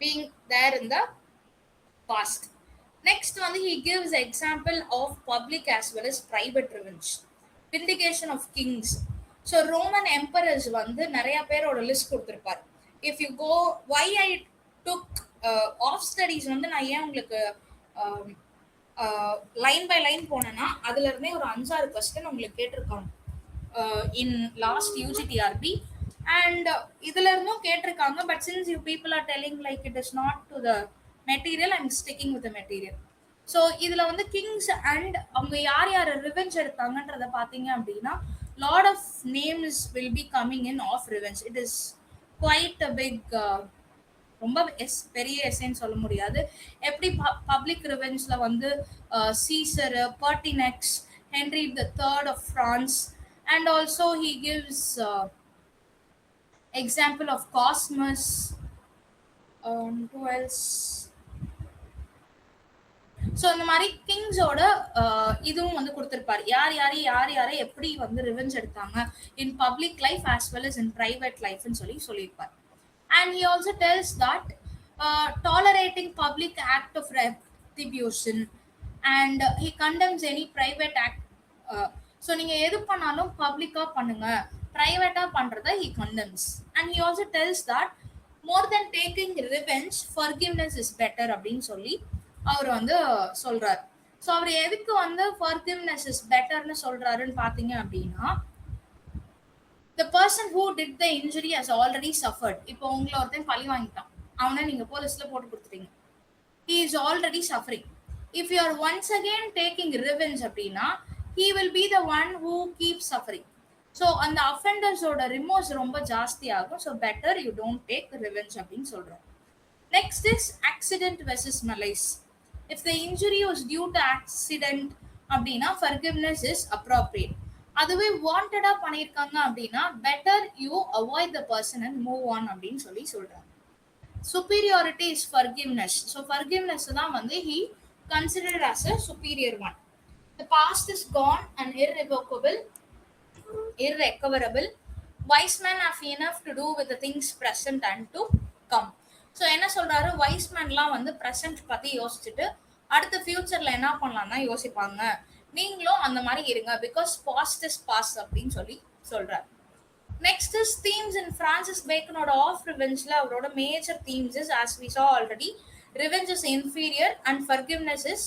being there in the past. Next வந்து he gives example of public as well as private revenge. Vindication of kings. So Roman emperors வந்து நிறைய பேரோட list கொடுத்திருப்பார். If you go why I took off studies வந்து நான் ஏன் உங்களுக்கு line by line போனேன்னா அதுல இருந்தே ஒரு 5-6 கொஸ்டின் உங்களுக்கு கேட்டிருக்காங்க இன் லாஸ்ட் யூஜிடிஆர்பி. அண்ட் இதுல இருந்தும் கேட்டிருக்காங்க. But since you people are telling like it is not to the material, I'm sticking with material. So இதுல வந்து கிங்ஸ் அண்ட் அவங்க யார் யார் ரிவெஞ்ச் எடுத்தாங்கன்றத பாத்தீங்க அப்படின்னா lot of names will be coming in of revenge. It is quite a big, ரொம்ப பெரிய எஸ்ஸேன்னு சொல்ல முடியாது. எப்படி பப்ளிக் ரிவெஞ்ச்ல வந்து Caesar, Pertinax, Henry the third of France, and also he gives example of Cosmus. Who else? So இந்த மாதிரி கிங்ஸோட இதுவும் வந்து கொடுத்துருப்பாரு. யார் யாரை எப்படி வந்து ரிவெஞ்ச் எடுத்தாங்க in public life as well as in private லைஃப்னு சொல்லியிருப்பார். And he also tells that tolerating public act of retribution and he condemns any private act. So நீங்க எது பண்ணாலும் பப்ளிக்கா பண்ணுங்க, பிரைவேட்டா பண்றத he condemns. And he also tells that more than taking revenge, forgiveness is better அப்படின்னு சொல்லி அவர் வந்து சொல்றாரு. ஸோ அவர் எதுக்கு வந்து forgiveness is betterன்னு சொல்றாருன்னு பாத்தீங்க அப்படின்னா, the person who did the injury has already suffered. இப்போ உங்களை ஒருத்தன் பழி வாங்கிட்டான், அவனை நீங்க போலீஸ்ல போட்டு கொடுத்துட்டீங்க, he is already suffering. If you are once again taking revenge அப்படின்னா he will be the one who keeps suffering. So அந்த அஃபெண்டர்ஸோட ரிமோர்ஸ் ரொம்ப ஜாஸ்தி ஆகும். So better you don't take revenge அப்படின்னு சொல்றோம். Next is accident versus malice. If the injury was due to accident அப்படின்னா forgiveness is appropriate. அதுவே வாண்டடா பண்ணியிருக்காங்க அப்படின்னா better you avoid the person and move on அப்படின்னு சொல்லி சொல்றாங்க. Superiority is forgiveness. So forgiveness தான் வந்து he considered as a superior one. The past is gone and irrecoverable. Wise men have enough to do with the things present and to come. So என்ன சொல்றாரு, wise மேன்லாம் வந்து present பத்தி யோசிச்சுட்டு அடுத்த ஃபியூச்சர்ல என்ன பண்ணலாம் தான் யோசிப்பாங்க. நீங்களும் அந்த மாதிரி இருங்க, பிகாஸ் பாஸ்ட் இஸ் பாஸ்ட் அப்படின்னு சொல்லி சொல்றாரு. Next is themes in Francis பேக்கனோட ஆஃப் ரிவெஞ்ச்ல அவரோட major themes is as we saw already, revenge is inferior and forgiveness is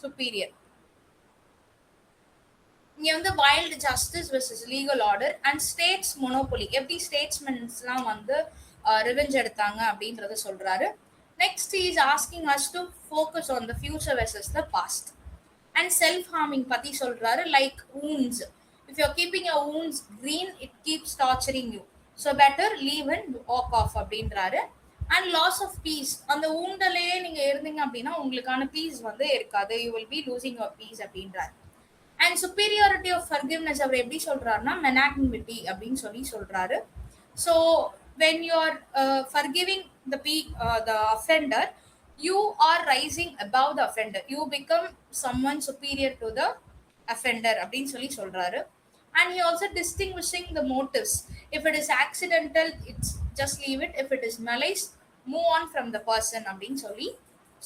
superior. இங்க வந்து wild justice versus legal order and states monopoly, எப்படி ஸ்டேட்ஸ்மென்ஸ்லாம் வந்து ரிவெஞ்ச் எடுத்தாங்க அப்படின்றத சொல்றாரு. Next is asking us to focus on the future versus the past. And self harming பத்தி சொல்றாரு, like wounds. If you're keeping your wounds green, it keeps torturing you. So better leave and walk off அப்படின்றாரு. And loss of peace, அந்த ஊண்டலையே நீங்க இருந்தீங்க அப்படின்னா உங்களுக்கான peace வந்து இருக்காது, you will be losing your peace அப்படின்றாரு. அண்ட் சுப்பீரியாரிட்டி ஆஃப் ஃபர்கிவ்னஸ் அவர் எப்படி சொல்றாருன்னா மெனாக்னிமிட்டி அப்படின்னு சொல்லி சொல்றாரு. So when you are forgiving the offender, you are rising above the offender, you become someone superior to the offender அப்படின்னு சொல்லி சொல்றாரு. And he also distinguishing the motives. If it is accidental, it's just leave it. If it is malice, move on from the person அப்படின்னு சொல்லி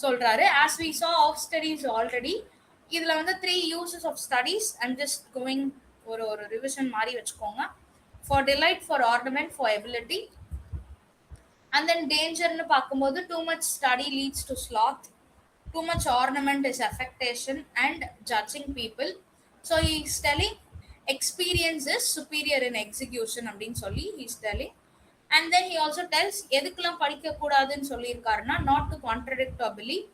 சொல்றாரு. As we saw of studies already, இதுல வந்து 3 uses of studies. I'm just going ஒரு revision மாதிரி வச்சுக்கோங்க. For delight, for ornament, for ability. And then dangerன்னு பார்க்கும்போது too much study leads to sloth, too much ornament is affectation and judging people. So he is telling experience is superior in execution அப்படின்னு சொல்லி he is telling. And then he also tells எதுக்கெல்லாம் படிக்க கூடாதுன்னு சொல்லியிருக்காருன்னா not to contradict or believe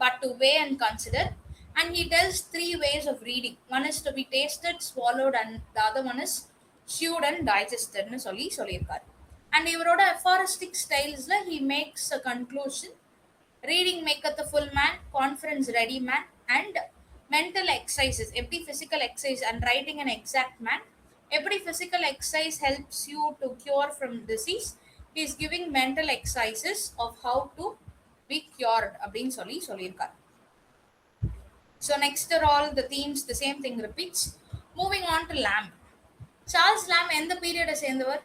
but to weigh and consider. And he tells 3 ways of reading. One is to be tasted, swallowed, and the other one is chewed and digested னு சொல்லி சொல்லியிருக்காரு. And இவரோட aphoristic styles-ல he makes a conclusion. Reading maketh a full man, conference ready man, and mental exercises. எப்படி physical exercise and writing an exact man. எப்படி physical exercise helps you to cure from disease. He is giving mental exercises of how to be cured அப்படின்னு சொல்லி சொல்லியிருக்காரு. So next are all the themes, the same thing repeats. Moving on to Lamb. Charles Lamb எந்த பீரியடை சேர்ந்தவர்?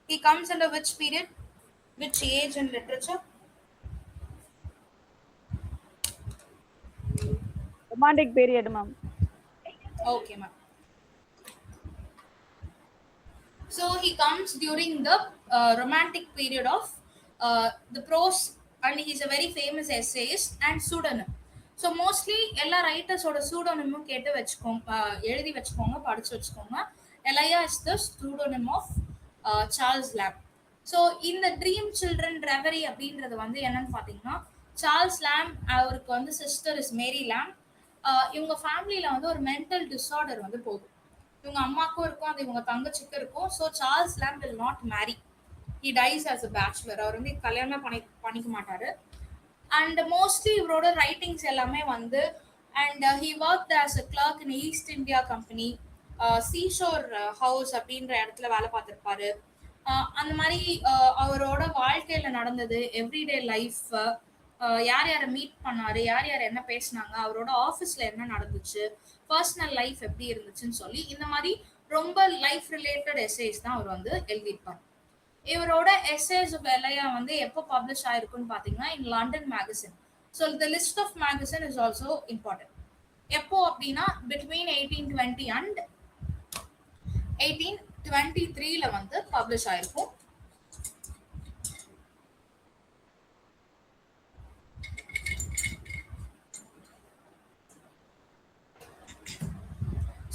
He comes under which period? Which age in literature? Romantic period, ma'am. Okay, ma'am. So he comes during the romantic period of the prose, and he's a very famous essayist and pseudonym. So mostly எல்லா ரைட்டர்ஸோட pseudonym கேட்டு வச்சுக்கோங்க, எழுதி வச்சுக்கோங்க, படிச்சு வச்சுக்கோங்க. Elia is the pseudonym of Charles Lamb. So இந்த dream children ரெவரி அப்படின்றது வந்து என்னன்னு பார்த்தீங்கன்னா, சார்ல்ஸ் லேம் அவருக்கு வந்து சிஸ்டர் இஸ் மேரி லேம். இவங்க ஃபேமிலியில் வந்து ஒரு மென்டல் டிஸார்டர் வந்து போகும். இவங்க அம்மாக்கும் இருக்கும், அது இவங்க தங்கச்சிக்கும் இருக்கும். So Charles Lamb will not marry, he dies as a bachelor. அவர் வந்து கல்யாணம் பண்ணிக்க மாட்டாரு. அண்ட் மோஸ்ட்லி இவரோட ரைட்டிங்ஸ் எல்லாமே வந்து and he work as a clerk in East India Company, seashore house அப்படின்ற இடத்துல வேலை பார்த்துருப்பாரு. அந்த மாதிரி அவரோட வாழ்க்கையில நடந்தது, எவ்ரிடே லைஃப், யார் யாரை மீட் பண்ணாரு, யார் யார் என்ன பேசினாங்க, அவரோட ஆஃபீஸ்ல என்ன நடந்துச்சு, பர்சனல் லைஃப் எப்படி இருந்துச்சுன்னு சொல்லி இந்த மாதிரி ரொம்ப லைஃப் ரிலேட்டட் எஸ்ஏஸ் தான் அவர் வந்து எழுதியிருப்பார். இவரோட எஸ்ஏஸ் ஆஃப் எலையா வந்து எப்போ பப்ளிஷ் ஆயிருக்குன்னு பார்த்தீங்கன்னா in London magazine. So the list of magazine is also important. எப்போ அப்படின்னா பிட்வீன் 1820 அண்ட் 1823 வந்து பப்ளிஷ் ஆயிருக்கும்.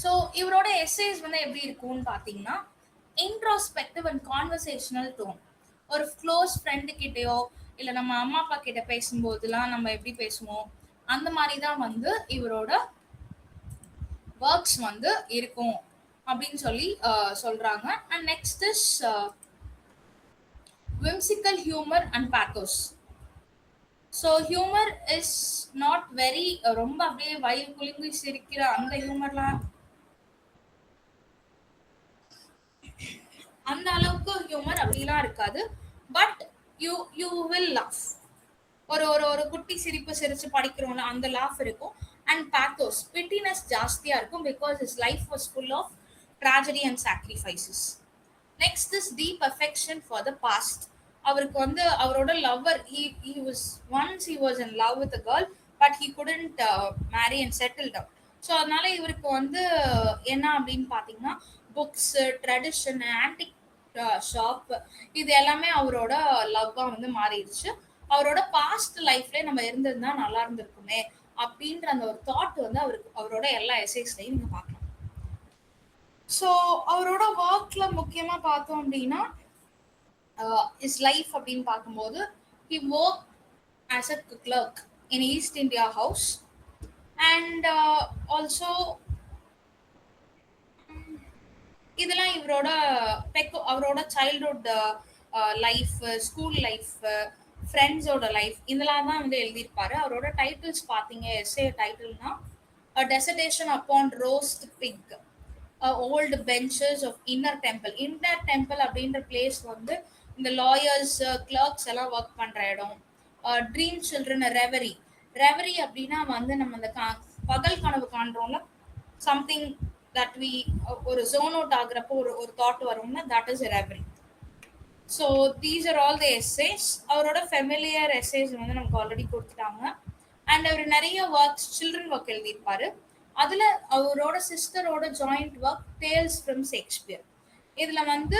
ஸோ இவரோட எஸ்ஏஸ் வந்து எப்படி இருக்கும்னு பார்த்தீங்கன்னா இன்ட்ரோஸ்பெக்டிவ் அண்ட் கான்வர்சேஷனல் டோன். ஒரு க்ளோஸ் ஃப்ரெண்டு கிட்டேயோ இல்லை நம்ம அம்மா அப்பா கிட்ட பேசும்போதுலாம் நம்ம எப்படி பேசுவோம் அந்த மாதிரி தான் வந்து இவரோட ஒர்க்ஸ் வந்து இருக்கும் அப்படின்னு சொல்லி சொல்றாங்க. And next is whimsical humour and pathos. So humour is not very ரொம்ப அப்படியே வயிறு குலுங்கி சிரிக்கிற அந்த ஹியூமர்லாம் அந்த அளவுக்கு ஹியூமர் அப்படிலாம் இருக்காது. But you will laugh. ஒரு ஒரு ஒரு குட்டி சிரிப்பு சிரிச்சு படிக்கிறோம்ல அந்த லாஃப் இருக்கும். அண்ட் பாத்தோஸ் பிட்டினஸ் ஜாஸ்தியா இருக்கும் because his life was full of tragedy and sacrifices. Next is deep affection for the past. அவருக்கு வந்து அவரோட lover, he was in love with a girl but he couldn't marry and settle down. So அதனால இவருக்கு வந்து என்ன அப்படின்னு பார்த்தீங்கன்னா books, tradition, antique shop இது எல்லாமே அவரோட லவ்வா வந்து மாறிடுச்சு. அவரோட பாஸ்ட் லைஃப்ல நம்ம இருந்திருந்தா நல்லா இருந்திருக்குமே அப்படின்ற அந்த ஒரு தாட் வந்து அவரோட எல்லா எஸ்ஏஸ்லையும் நீங்க பார்க்கலாம். ஸோ அவரோட ஒர்க்ல முக்கியமா பார்த்தோம் அப்படின்னா இஸ் லைஃப் அப்படின்னு பார்க்கும்போது he worked as a clerk in East India House and also இதெல்லாம் இவரோட அவரோட சைல்ட்ஹுட் லைஃப், ஸ்கூல் லைஃப், ஃப்ரெண்ட்ஸோட லைஃப் இதெல்லாம் தான் வந்து எழுதியிருப்பாரு. அவரோட டைட்டில்ஸ் பார்த்தீங்க, S A டைட்டில்னா A Dissertation upon Roast Pig, Old Benches of Inner Temple. Inner temple அப்படின்ற பிளேஸ் வந்து இந்த லாயர்ஸ், கிளர்க்ஸ் எல்லாம் ஒர்க் பண்ற இடம். Dream children, ரெவரி. ரெவரி அப்படின்னா வந்து நம்ம இந்த பகல் கனவு காண்றோம்ல, சம்திங் தட் வி ஒரு ஜோன் அவுட் ஆகுறப்போ ஒரு தாட் வரும்னா, that is reverie. So these are all the essays. அவரோட ஃபெமிலியர் எஸ்ஸேஸ் வந்து நமக்கு ஆல்ரெடி கொடுத்துட்டாங்க. அண்ட் அவர் நிறைய ஒர்க்ஸ், சில்ட்ரன் ஒர்க் எழுதியிருப்பாரு. அதுல அவரோட சிஸ்டரோட joint work Tales from Shakespeare. இதுல வந்து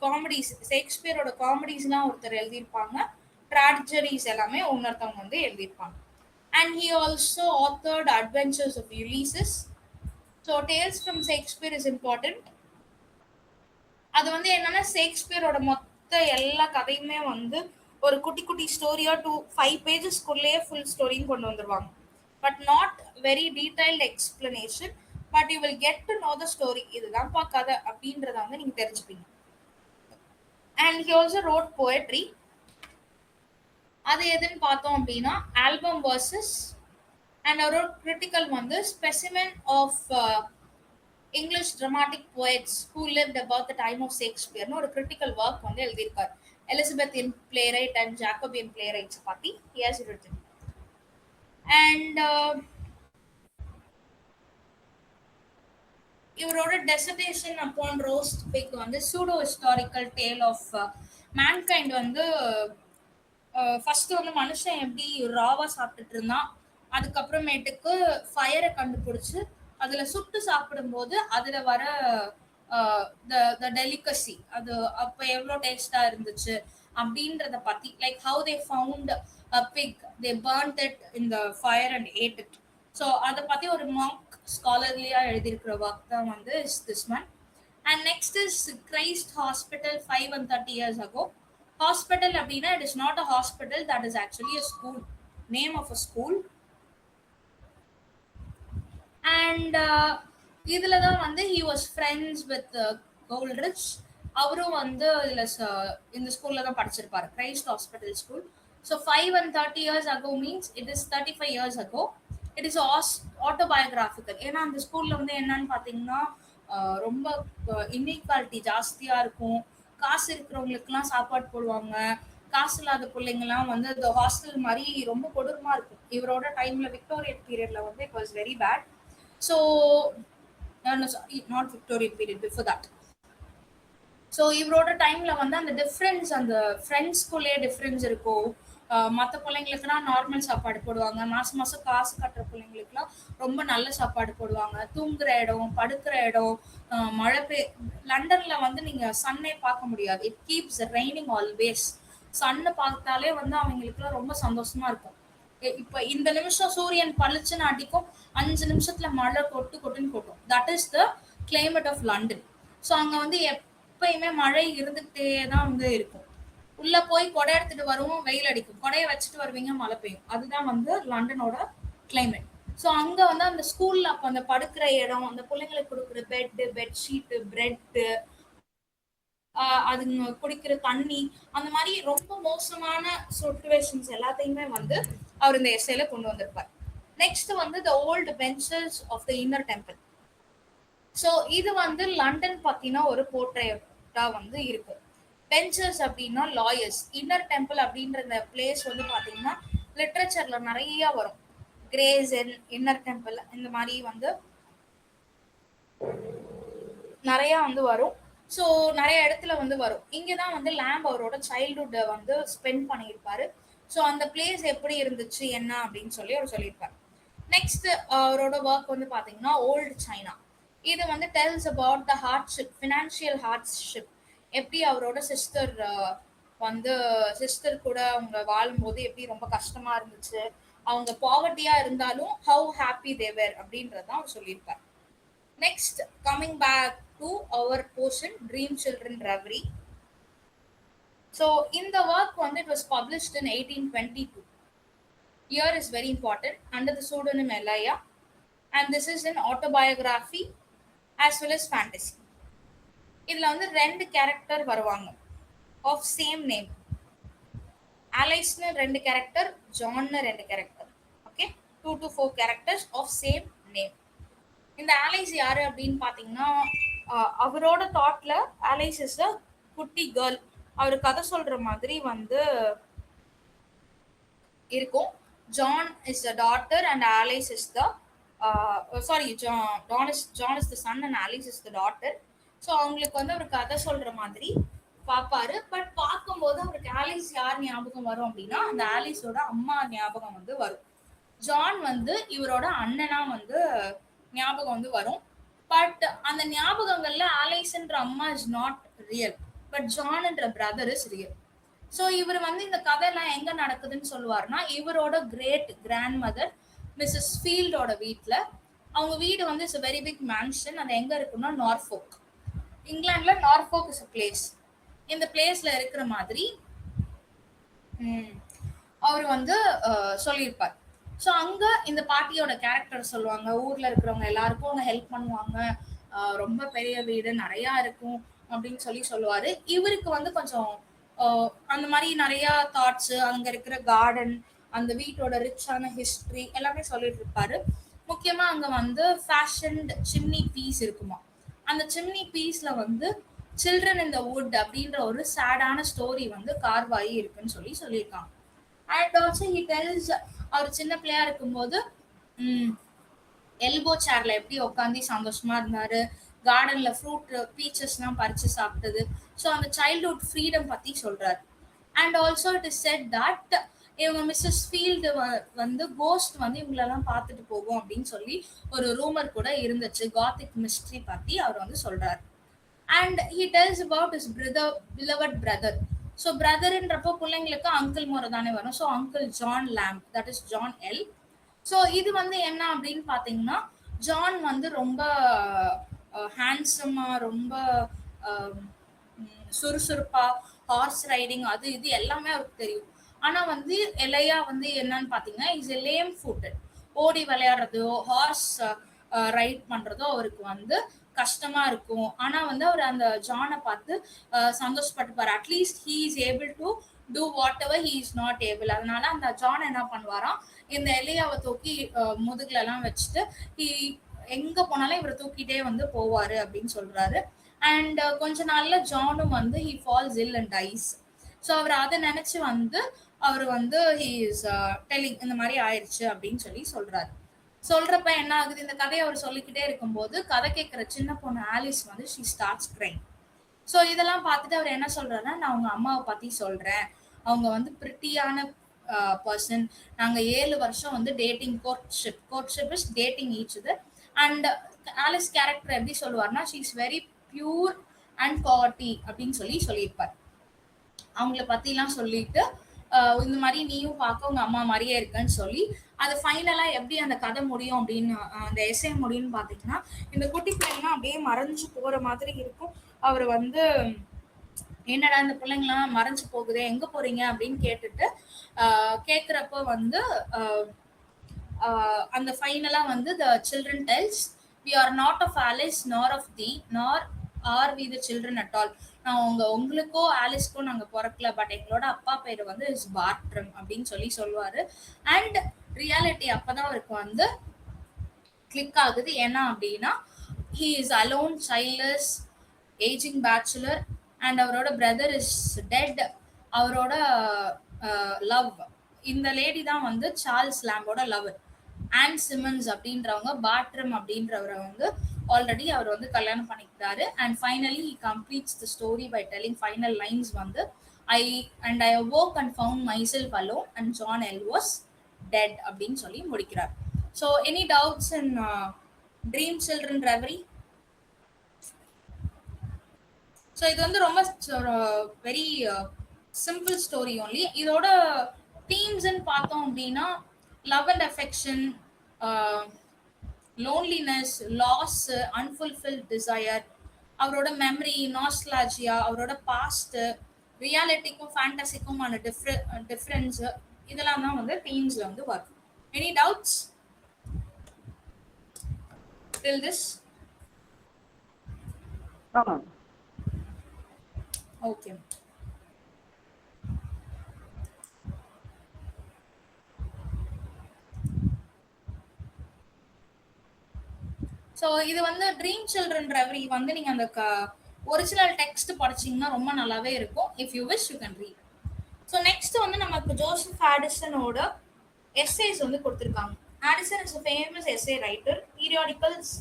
காமெடிஸ், ஷேக்ஸ்பியரோட காமெடிஸ்லாம் ஒருத்தர் எழுதியிருப்பாங்க. ட்ராஜடிஸ் எல்லாமே இன்னொருத்தவங்க வந்து எழுதியிருப்பாங்க. And he also authored adventures of Ulysses. So tales from Shakespeare is important. அது வந்து என்னன்னா, ஷேக்ஸ்பியரோட மொத்த எல்லா கதையுமே வந்து ஒரு குட்டி குட்டி ஸ்டோரியா 5 பேஜஸ்க்குள்ளேயே ஃபுல் ஸ்டோரியும் கொண்டு வந்துருவாங்க. But not very detailed explanation, but you will get to know the story. இதுதான்ப்பா கதை அப்படின்றத வந்து நீங்க தெரிஞ்சுப்பீங்க. And he also wrote poetry. அது எதுன்னு பார்த்தோம் அப்படின்னா, ஆல்பம் வர்சஸ். அண்ட் அவரோட கிரிட்டிக்கல் வந்து specimen of English dramatic poets who lived about the time of Shakespeare ஒரு கிரிட்டிக்கல் ஒர்க் வந்து எழுதியிருக்காரு. Elizabethan playwright and Jacobean playwrights பத்தி he has written. அண்ட் இவரோட டெசர்டேஷன் அப்பான் ரோஸ்ட் பிக் வந்து pseudo historical tale of mankind வந்து first வந்து மனுஷன் எப்படி ராவா சாப்பிட்டுட்டு இருந்தான், அதுக்கப்புறமேட்டுக்கு ஃபயரை கண்டுபிடிச்சு அதுல சுட்டு சாப்பிடும்போது அதுல வர டெலிகசி, அது அப்ப எவ்வளவு டேஸ்டா இருந்துச்சு அப்படின்றத பத்தி, like how they found a pig, they burnt it in the fire and ate it. So அதை பத்தி ஒரு மார்க் ஸ்காலர்லியா எழுதியிருக்கிற ஒர்க் தான் வந்து is this one. And next is Christ Hospital 5 and 30 years ago. Hospital அப்படின்னா it is not a hospital, that is actually a school, name of a school. And இதுல தான் வந்து he was friends with Coleridge. அவரும் வந்து இதுல இந்த ஸ்கூல்ல தான் படிச்சிருப்பாரு, Christ Hospital school. So 5 and 30 years ago means it is 35 years ago. It is autobiographical. ஏன்னா அந்த ஸ்கூல்ல வந்து என்னன்னு பாத்தீங்கன்னா, ரொம்ப இன்இக்வாலிட்டி ஜாஸ்தியா இருக்கும். காசு இருக்கிறவங்களுக்குலாம் சாப்பாடு போடுவாங்க, காசு இல்லாத பிள்ளைங்கலாம் வந்து இந்த ஹாஸ்டல் மாதிரி ரொம்ப கொடூரமா இருக்கும். இவரோட டைம்ல விக்டோரியன் பீரியட்ல வந்து it was very bad. So not Victorian period, before that. ஸோ இவரோட டைம்ல வந்து அந்த டிஃப்ரென்ஸ், அந்த ஃப்ரெண்ட்ஸ்குள்ளேயே டிஃப்ரென்ஸ் இருக்கும். மற்ற பிள்ளைங்களுக்குலாம் நார்மல் சாப்பாடு போடுவாங்க, மாசம் மாசம் காசு கட்டுற பிள்ளைங்களுக்குலாம் ரொம்ப நல்ல சாப்பாடு போடுவாங்க. தூங்குற இடம், படுக்கிற இடம், மழை லண்டன்ல வந்து நீங்க சன்னே பார்க்க முடியாது. It keeps raining always. Sun பார்த்தாலே வந்து அவங்களுக்குலாம் ரொம்ப சந்தோஷமா இருக்கும். இப்ப இந்த நிமிஷம் சூரியன் பளிச்சுன்னு அடிக்கும், 5 நிமிஷத்துல மழை கொட்டுன்னு கொட்டும். That is the climate of London. So அங்க வந்து எப்பயுமே மழை இருந்துகிட்டே தான் வந்து இருக்கும். உள்ள போய் கொடை எடுத்துட்டு வருவோம், வெயில் அடிக்கும், கொடையை வச்சுட்டு வருவீங்க, மழை பெய்யும். அதுதான் வந்து லண்டனோட கிளைமேட். ஸோ அங்க வந்து அந்த ஸ்கூல்ல அப்ப அந்த படுக்கிற இடம், அந்த பிள்ளைங்களுக்கு கொடுக்குற பெட்ஷீட்டு, பிரெட்டு, அதுங்க குடிக்கிற தண்ணி, அந்த மாதிரி ரொம்ப மோசமான சிச்சுவேஷன்ஸ் எல்லாத்தையுமே வந்து அவர் இந்த எஸ்ஏல கொண்டு வந்திருப்பார். நெக்ஸ்ட் வந்து the old benches of the inner temple. So இது வந்து லண்டன் பத்தின ஒரு போர்ட்ரேட்டா வந்து இருக்கு. பெஞ்சஸ் அப்படின்னா லாயர்ஸ். இன்னர் டெம்பிள் அப்படின்ற இந்த பிளேஸ் வந்து பாத்தீங்கன்னா லிட்ரேச்சர்ல நிறைய வரும். கிரேஸ் இன்னர் டெம்பிள் இந்த மாதிரி வந்து நிறைய வந்து வரும். ஸோ நிறைய இடத்துல வந்து வரும். இங்கதான் வந்து லேம்ப் அவரோட சைல்ட்ஹுட் வந்து ஸ்பெண்ட் பண்ணியிருப்பாரு. ஸோ அந்த பிளேஸ் எப்படி இருந்துச்சு என்ன அப்படின்னு சொல்லி அவர் சொல்லியிருப்பாரு. நெக்ஸ்ட் அவரோட ஒர்க் வந்து பாத்தீங்கன்னா ஓல்டு சைனா. இது வந்து டெல்ஸ் about the hardship, financial hardship. எப்படி அவரோட சிஸ்டர் வந்து சிஸ்டர் கூட அவங்க வாழும்போது எப்படி ரொம்ப கஷ்டமா இருந்துச்சு, அவங்க பாவர்ட்டியா இருந்தாலும் ஹவு ஹாப்பி தேவர் அப்படின்றதான் அவர் சொல்லியிருப்பார். நெக்ஸ்ட் கம்மிங் பேக் டு அவர் portion dream children reverie. So இந்த ஒர்க் வந்து it was published in 1822. Year is very important. Under the pseudonym Elia, and this is an autobiography as well as fantasy. இதுல வந்து ரெண்டு character வருவாங்க of same name. அலைஸ்னு ரெண்டு character, ஜான்னு ரெண்டு character. Okay, 2 to 4 characters of same name. இந்த Alice யாரு அப்படின்னு பாத்தீங்கன்னா, அவரோட தாட்ல அலைஸ் இஸ் அ குட்டி கேர்ள். அவர் கதை சொல்ற மாதிரி வந்து இருக்கும். John is the daughter and Alice is the sorry John is the son and Alice is the daughter. So அவங்களுக்கு வந்து அவர் கதை சொல்ற மாதிரி பார்ப்பாரு. பட் பார்க்கும்போது அவருக்கு ஆலிஸ் யார் ஞாபகம் வரும் அப்படின்னா, அந்த ஆலிஸோட அம்மா ஞாபகம் வந்து வரும். ஜான் வந்து இவரோட அண்ணனா வந்து ஞாபகம் வந்து வரும். பட் அந்த ஞாபகங்கள்ல ஆலிஸ்ன்ற அம்மா இஸ் நாட் ரியல், பட் ஜான்ன்ற பிரதர் இஸ் ரியல். ஸோ இவர் வந்து இந்த கதையெல்லாம் எங்க நடக்குதுன்னு சொல்லுவாருன்னா, இவரோட கிரேட் கிராண்ட் மதர் மிஸ்ஸஸ் ஃபீல்டோட வீட்டில். அவங்க வீடு வந்து இட்ஸ் வெரி பிக் மேன்ஷன். அது எங்க இருக்குன்னா நார்ஃபோக், இங்கிலாந்துல. Norfolk is a place. இந்த பிளேஸ்ல இருக்கிற மாதிரி அவர் வந்து சொல்லியிருப்பார். ஸோ அங்க இந்த பாட்டியோட கேரக்டர் சொல்லுவாங்க. ஊர்ல இருக்கிறவங்க எல்லாருக்கும் அவங்க ஹெல்ப் பண்ணுவாங்க. ரொம்ப பெரிய வீடு நிறைய இருக்கும் அப்படின்னு சொல்லுவாரு. இவருக்கு வந்து கொஞ்சம் அந்த மாதிரி நிறைய தாட்ஸ், அங்க இருக்கிற கார்டன், அந்த வீட்டோட ரிச்சான ஹிஸ்டரி எல்லாமே சொல்லிட்டு இருப்பாரு. முக்கியமா அங்க வந்து ஃபேஷன்ட் சிம்னி பீஸ் இருக்குமா. அந்த சிம்னி பீஸ்ல வந்து சில்ட்ரன் இன் த வுட் அப்படின்ற ஒரு சேடான ஸ்டோரி வந்து கார்வாயி இருக்குன்னு சொல்லியிருக்காங்க. அண்ட் ஆல்சோ ஹி டெல்ஸ், அவர் சின்ன பிள்ளையா இருக்கும்போது எல்போ சேர்ல எப்படி உட்காந்து சந்தோஷமா இருந்தாரு, கார்டன்ல ஃப்ரூட் பீச்சஸ்லாம் பறிச்சு சாப்பிட்டது. ஸோ அந்த சைல்ட்ஹுட் ஃப்ரீடம் பத்தி சொல்றாரு. And also it is set that இவங்க மிஸ்ஸஸ் ஃபீல்டு வந்து கோஸ்ட் வந்து இவங்களெல்லாம் பார்த்துட்டு போகும் அப்படின்னு சொல்லி ஒரு ரூமர் கூட இருந்துச்சு. காத்திக் மிஸ்ட்ரி பத்தி அவர் வந்து சொல்றாரு. And he tells about his brother, beloved brother. So பிரதர்ன்றப்போ பிள்ளைங்களுக்கு அங்கிள் முறை தானே வரும். So uncle John Lamb, that is John L. So இது வந்து என்ன அப்படின்னு பார்த்தீங்கன்னா, ஜான் வந்து ரொம்ப ஹேண்ட்ஸமா, ரொம்ப சுறுசுறுப்பா, ஹார்ஸ் ரைடிங் அது இது எல்லாமே அவருக்கு தெரியும். ஆனா வந்து எலையா வந்து என்னன்னு பாத்தீங்கன்னா, இஸ் எ லேம் ஃபுட்டட். ஓடி விளையாடுறதோ ஹார்ஸ் ரைட் பண்றதோ அவருக்கு வந்து கஷ்டமா இருக்கும். ஆனா வந்து அவர் அந்த ஜானை பார்த்து சந்தோஷப்பட்டுப்பாரு. At least he is able to do whatever he is not able. அதனால அந்த ஜான் என்ன பண்ணுவாராம், இந்த எலியாவை தூக்கி முதுகுல எல்லாம் வச்சுட்டு எங்க போனாலும் இவர் தூக்கிட்டே வந்து போவாரு அப்படின்னு சொல்றாரு. அண்ட் கொஞ்ச நாள்ல ஜானும் வந்து he falls ill and dies. So அவர் அதை நினைச்சு வந்து அவர் வந்து ஹி இஸ் டெல்லிங் இந்த மாதிரி ஆயிடுச்சு அப்படின்னு சொல்றாரு. சொல்றப்ப என்ன ஆகுது, இந்த கதையை அவர் சொல்லிக்கிட்டே இருக்கும்போது கதை கேட்கிற சின்ன பொண்ணு ஆலிஸ் வந்து ஷி ஸ்டார்ட்ஸ் கிரைங். ஸோ இதெல்லாம் பார்த்துட்டு அவர் என்ன சொல்றாருன்னா, நான் அவங்க அம்மாவை பத்தி சொல்றேன். அவங்க வந்து பிரிட்டியான பர்சன். நாங்க 7 வருஷம் வந்து dating, courtship is dating each other. And Alice character எப்படி சொல்லுவார்னா, she is very pure and காட்டி அப்படின்னு சொல்லியிருப்பார். அவங்கள பத்திலாம் சொல்லிட்டு இந்த மாதிரி நீயும் பார்க்க உங்க அம்மா மாதிரியே இருக்குன்னு சொல்லி, அது ஃபைனலா எப்படி அந்த கதை முடியும் அப்படின்னு, அந்த எஸ்ஏ முடியும்னு பாத்தீங்கன்னா, இந்த குட்டி பிள்ளைங்கலாம் அப்படியே மறைஞ்சு போற மாதிரி இருக்கும். அவர் வந்து என்னடா இந்த பிள்ளைங்களாம் மறைஞ்சு போகுது, எங்க போறீங்க அப்படின்னு கேட்டுட்டு கேக்குறப்ப வந்து அந்த ஃபைனலா வந்து the children tells, we are not of Alice nor of thee nor are we the children at all. நான் உங்களுக்கோ ஆலிஸ்க்கோ நாங்க பிறக்கல, பட் எங்களோட அப்பா பேரு வந்து இஸ் பார்ட்ரம் அப்படின்னு சொல்லுவாரு. அண்ட் ரியாலிட்டி அப்பதான் அவருக்கு வந்து கிளிக் ஆகுது. ஏன்னா அப்படின்னா, he is alone, childless, aging bachelor, and அவரோட பிரதர் இஸ் டெட். அவரோட லவ், இந்த லேடி தான் வந்து சார்ல்ஸ் லேம்போட லவர். ஆன் சிமன்ஸ் அப்படின்றவங்க பார்ட்ரம் அப்படின்றவரை வந்து ஆல்ரெடி அவர் வந்து கல்யாணம் பண்ணிக்கிட்டாரு. And finally he completes the story by telling final lines வந்து, I awoke and found myself alone and John L was dead அப்படின்னு சொல்லி முடிக்கிறார். So any doubts in dream children reverie? So இது வந்து ரொம்ப வெரி சிம்பிள் ஸ்டோரி ஒன்லி. இதோட தீம்ஸ்ன்னு பார்த்தோம் அப்படின்னா, love and affection, loneliness, loss, unfulfilled desire, அவரோட மெமரி, நாஸ்டால்ஜியா, அவரோட பாஸ்ட், ரியாலிட்டிக்கும் ஃபேண்டசிக்குமான டிஃப்ரென்ஸ், இதெல்லாம் தான் வந்து தீம்ஸ்ல வந்து வரும். Any doubts till this? ஆமா. ஓகே. ஸோ இது வந்து ட்ரீம் சில்ட்ரன் ரெவரி வந்து நீங்க அந்த ஒரிஜினல் டெக்ஸ்ட் படிச்சீங்கன்னா ரொம்ப நல்லாவே இருக்கும். If you wish you can read. So next வந்து நமக்கு ஜோசப் ஆடிசனோட எஸ்ஏஸ் வந்து கொடுத்துருக்காங்க. Addison is famous essay writer. Periodicals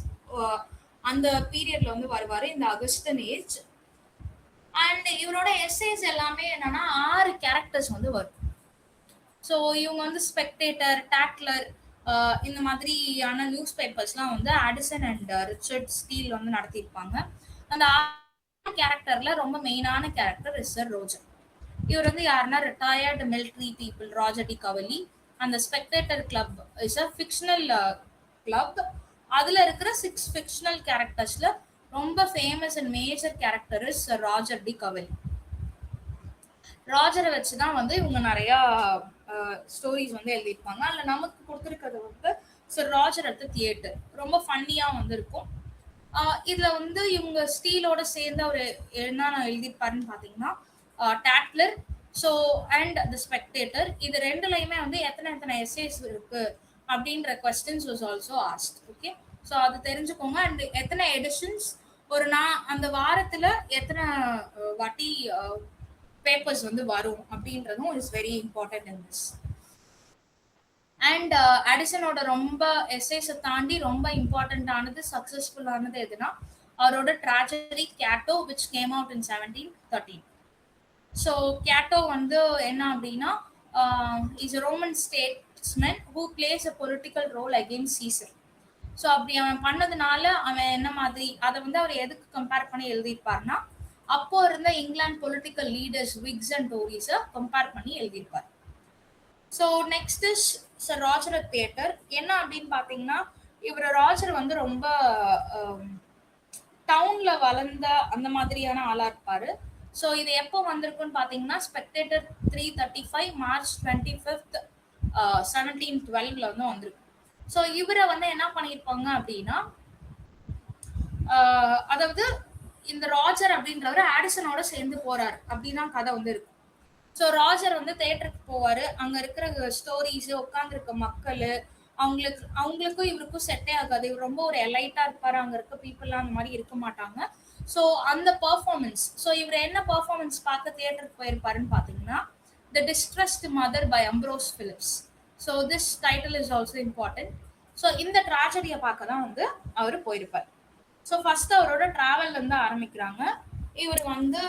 அந்த பீரியட்ல வந்து வருவாரு, இந்த அகஸ்டன் ஏஜ். அண்ட் இவரோட எஸ்ஏஸ் எல்லாமே என்னன்னா 6 கேரக்டர்ஸ் வந்து வரும். ஸோ இவங்க வந்து ஸ்பெக்டேட்டர், டாக்லர் இந்த மாதிரியான நியூஸ் பேப்பர்ஸ்லாம் வந்து ஆடிசன் அண்ட் ரிச்சர்ட் ஸ்டீல் வந்து நடத்தியிருப்பாங்க. அந்த 6 கேரக்டர்ல ரொம்ப மெயினான கேரக்டர் இஸ் சர் ரோஜர். இவர் வந்து யாருன்னா retired military people Roger de Coverley. அந்த spectator club is a fictional club. அதுல இருக்கிற 6 ஃபிக்ஷனல் கேரக்டர்ஸ்ல ரொம்ப famous and major character is Sir Roger de Coverley. ராஜரை வச்சுதான் வந்து இவங்க நிறைய ஸ்டோரிஸ் வந்து எழுதியிருப்பாங்க. அதுல நமக்கு கொடுத்துருக்கிறது வந்து sir Roger at the theatre. ரொம்ப ஃபன்னியா வந்து இருக்கும். இதுல வந்து இவங்க ஸ்டீலோட சேர்ந்து அவர் என்னென்ன எழுதியிருப்பாருன்னு பாத்தீங்கன்னா toddler so and the spectator. இது ரெண்டுலையுமே வந்து எத்தனை எத்தனை எஸ்ஏஸ் இருக்கு அப்படின்ற questions was also asked. Okay, so அது தெரிஞ்சுக்கோங்க. அண்ட் எத்தனை எடிஷன்ஸ் ஒரு அந்த வாரத்துல எத்தனை வாட்டி பேப்பர்ஸ் வந்து வரும் அப்படின்றதும் is very important in this. And ஆடிசனோட ரொம்ப எஸ்ஏஸை தாண்டி ரொம்ப இம்பார்ட்டன்டானது சக்சஸ்ஃபுல்லானது எதுனா அவரோட tragedy Cato which came out in 1713. So Cato வந்து என்ன அப்படின்னா is a Roman statesman who plays a political role against Caesar. ஸோ அப்படி அவன் பண்ணதுனால அவன் என்ன மாதிரி அதை வந்து அவர் எதுக்கு கம்பேர் பண்ணி எழுதியிருப்பார்னா அப்போ இருந்த இங்கிலாந்து பொலிட்டிக்கல் லீடர்ஸ் விக்ஸ் அண்ட் டோரிஸை கம்பேர் பண்ணி எழுதியிருப்பார். So next is Sir Roger at theatre. என்ன அப்படின்னு பார்த்தீங்கன்னா இவர் ராஜர் வந்து ரொம்ப டவுன்ல வளர்ந்த அந்த மாதிரியான ஆளா இருப்பாரு. ஸோ இது எப்போ வந்திருக்குன்னு பார்த்தீங்கன்னா ஸ்பெக்டேட்டர் 335 மார்ச் 25th 1712 வந்து வந்திருக்கு. ஸோ இவரை வந்து என்ன பண்ணியிருப்பாங்க அப்படின்னா அதாவது இந்த ராஜர் அப்படின்றவர் ஆடிசனோட சேர்ந்து போறாரு அப்படின்னா கதை வந்து இருக்கும். ஸோ ராஜர் வந்து தேட்டருக்கு போவாரு. அங்க இருக்கிற ஸ்டோரிஸ், உட்காந்துருக்க மக்கள், அவங்களுக்கும் இவருக்கும் செட்டே ஆகாது. இவர் ரொம்ப ஒரு எலைட்டா இருப்பாரு. அங்க இருக்க பீப்புள்லாம் அந்த மாதிரி இருக்க மாட்டாங்க. ஸோ அந்த பர்ஃபார்மன்ஸ், ஸோ இவர் என்ன பர்ஃபார்மன்ஸ் பார்க்க தியேட்டருக்கு போயிருப்பாருன்னு பார்த்தீங்கன்னா the distressed mother by Ambrose Philips. So this title is also important. So இந்த ட்ராஜடியை பார்க்க தான் வந்து அவர் போயிருப்பார். ஸோ ஃபர்ஸ்ட் அவரோட டிராவல்ல இருந்து ஆரம்பிக்கிறாங்க. இவர் வந்து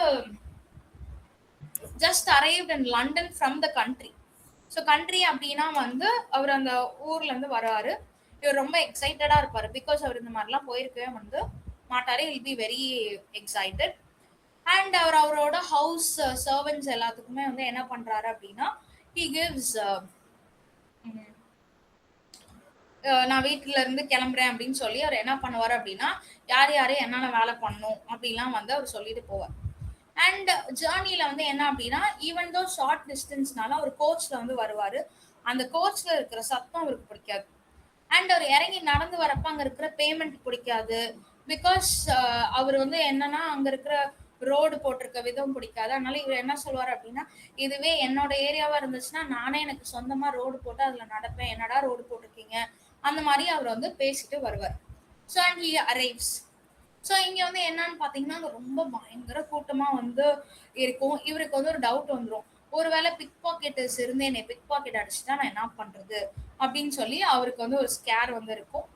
just arrived in London from the country. So country அப்படின்னா வந்து அவர் அந்த ஊர்ல இருந்து வராரு. இவர் ரொம்ப எக்ஸைட்டடா இருப்பாரு. பிகாஸ் அவர் இந்த மாதிரிலாம் போயிருக்கவே வந்து மாட்டாரு. Will be very excited. And அவர் அவரோட ஹவுஸ் சர்வன்ட்ஸ் எல்லாத்துக்குமே வந்து என்ன பண்றாரு அப்படின்னா ஹி கிவ்ஸ் நான் வீட்டுல இருந்து கிளம்புறேன் அப்படின்னு சொல்லி அவர் என்ன பண்ணுவார் அப்படின்னா யார் யாரு என்னென்ன வேலை பண்ணும் அப்படிலாம் வந்து அவர் சொல்லிட்டு போவார். அண்ட் ஜேர்னில வந்து என்ன அப்படின்னா ஈவன் தோ ஷார்ட் டிஸ்டன்ஸ்னால அவர் கோச்ல வந்து வருவாரு. அந்த கோச்ல இருக்கிற சத்தம் அவருக்கு பிடிக்காது. அண்ட் அவர் இறங்கி நடந்து வரப்ப அங்க இருக்கிற பேமெண்ட் பிடிக்காது. பிகாஸ் அவர் வந்து என்னன்னா அங்க இருக்கிற ரோடு போட்டிருக்க விதம் பிடிக்காது. அதனால இவர் என்ன சொல்லுவார் அப்படின்னா இதுவே என்னோட ஏரியாவா இருந்துச்சுன்னா நானே எனக்கு சொந்தமா ரோடு போட்டு அதுல நடப்பேன், என்னடா ரோடு போட்டிருக்கீங்க அந்த மாதிரி அவர் வந்து பேசிட்டு வருவார். So and he arrives. So இங்க வந்து என்னன்னு பாத்தீங்கன்னா ரொம்ப பயங்கர கூட்டமா வந்து இருக்கும். இவருக்கு வந்து ஒரு டவுட் வந்துடும், ஒருவேளை பிக் பாக்கெட்டர்ஸ் இருந்து என்னை பிக் பாக்கெட் அடிச்சுட்டா நான் என்ன பண்றது அப்படின்னு சொல்லி அவருக்கு வந்து ஒரு ஸ்கேர் வந்து இருக்கும்.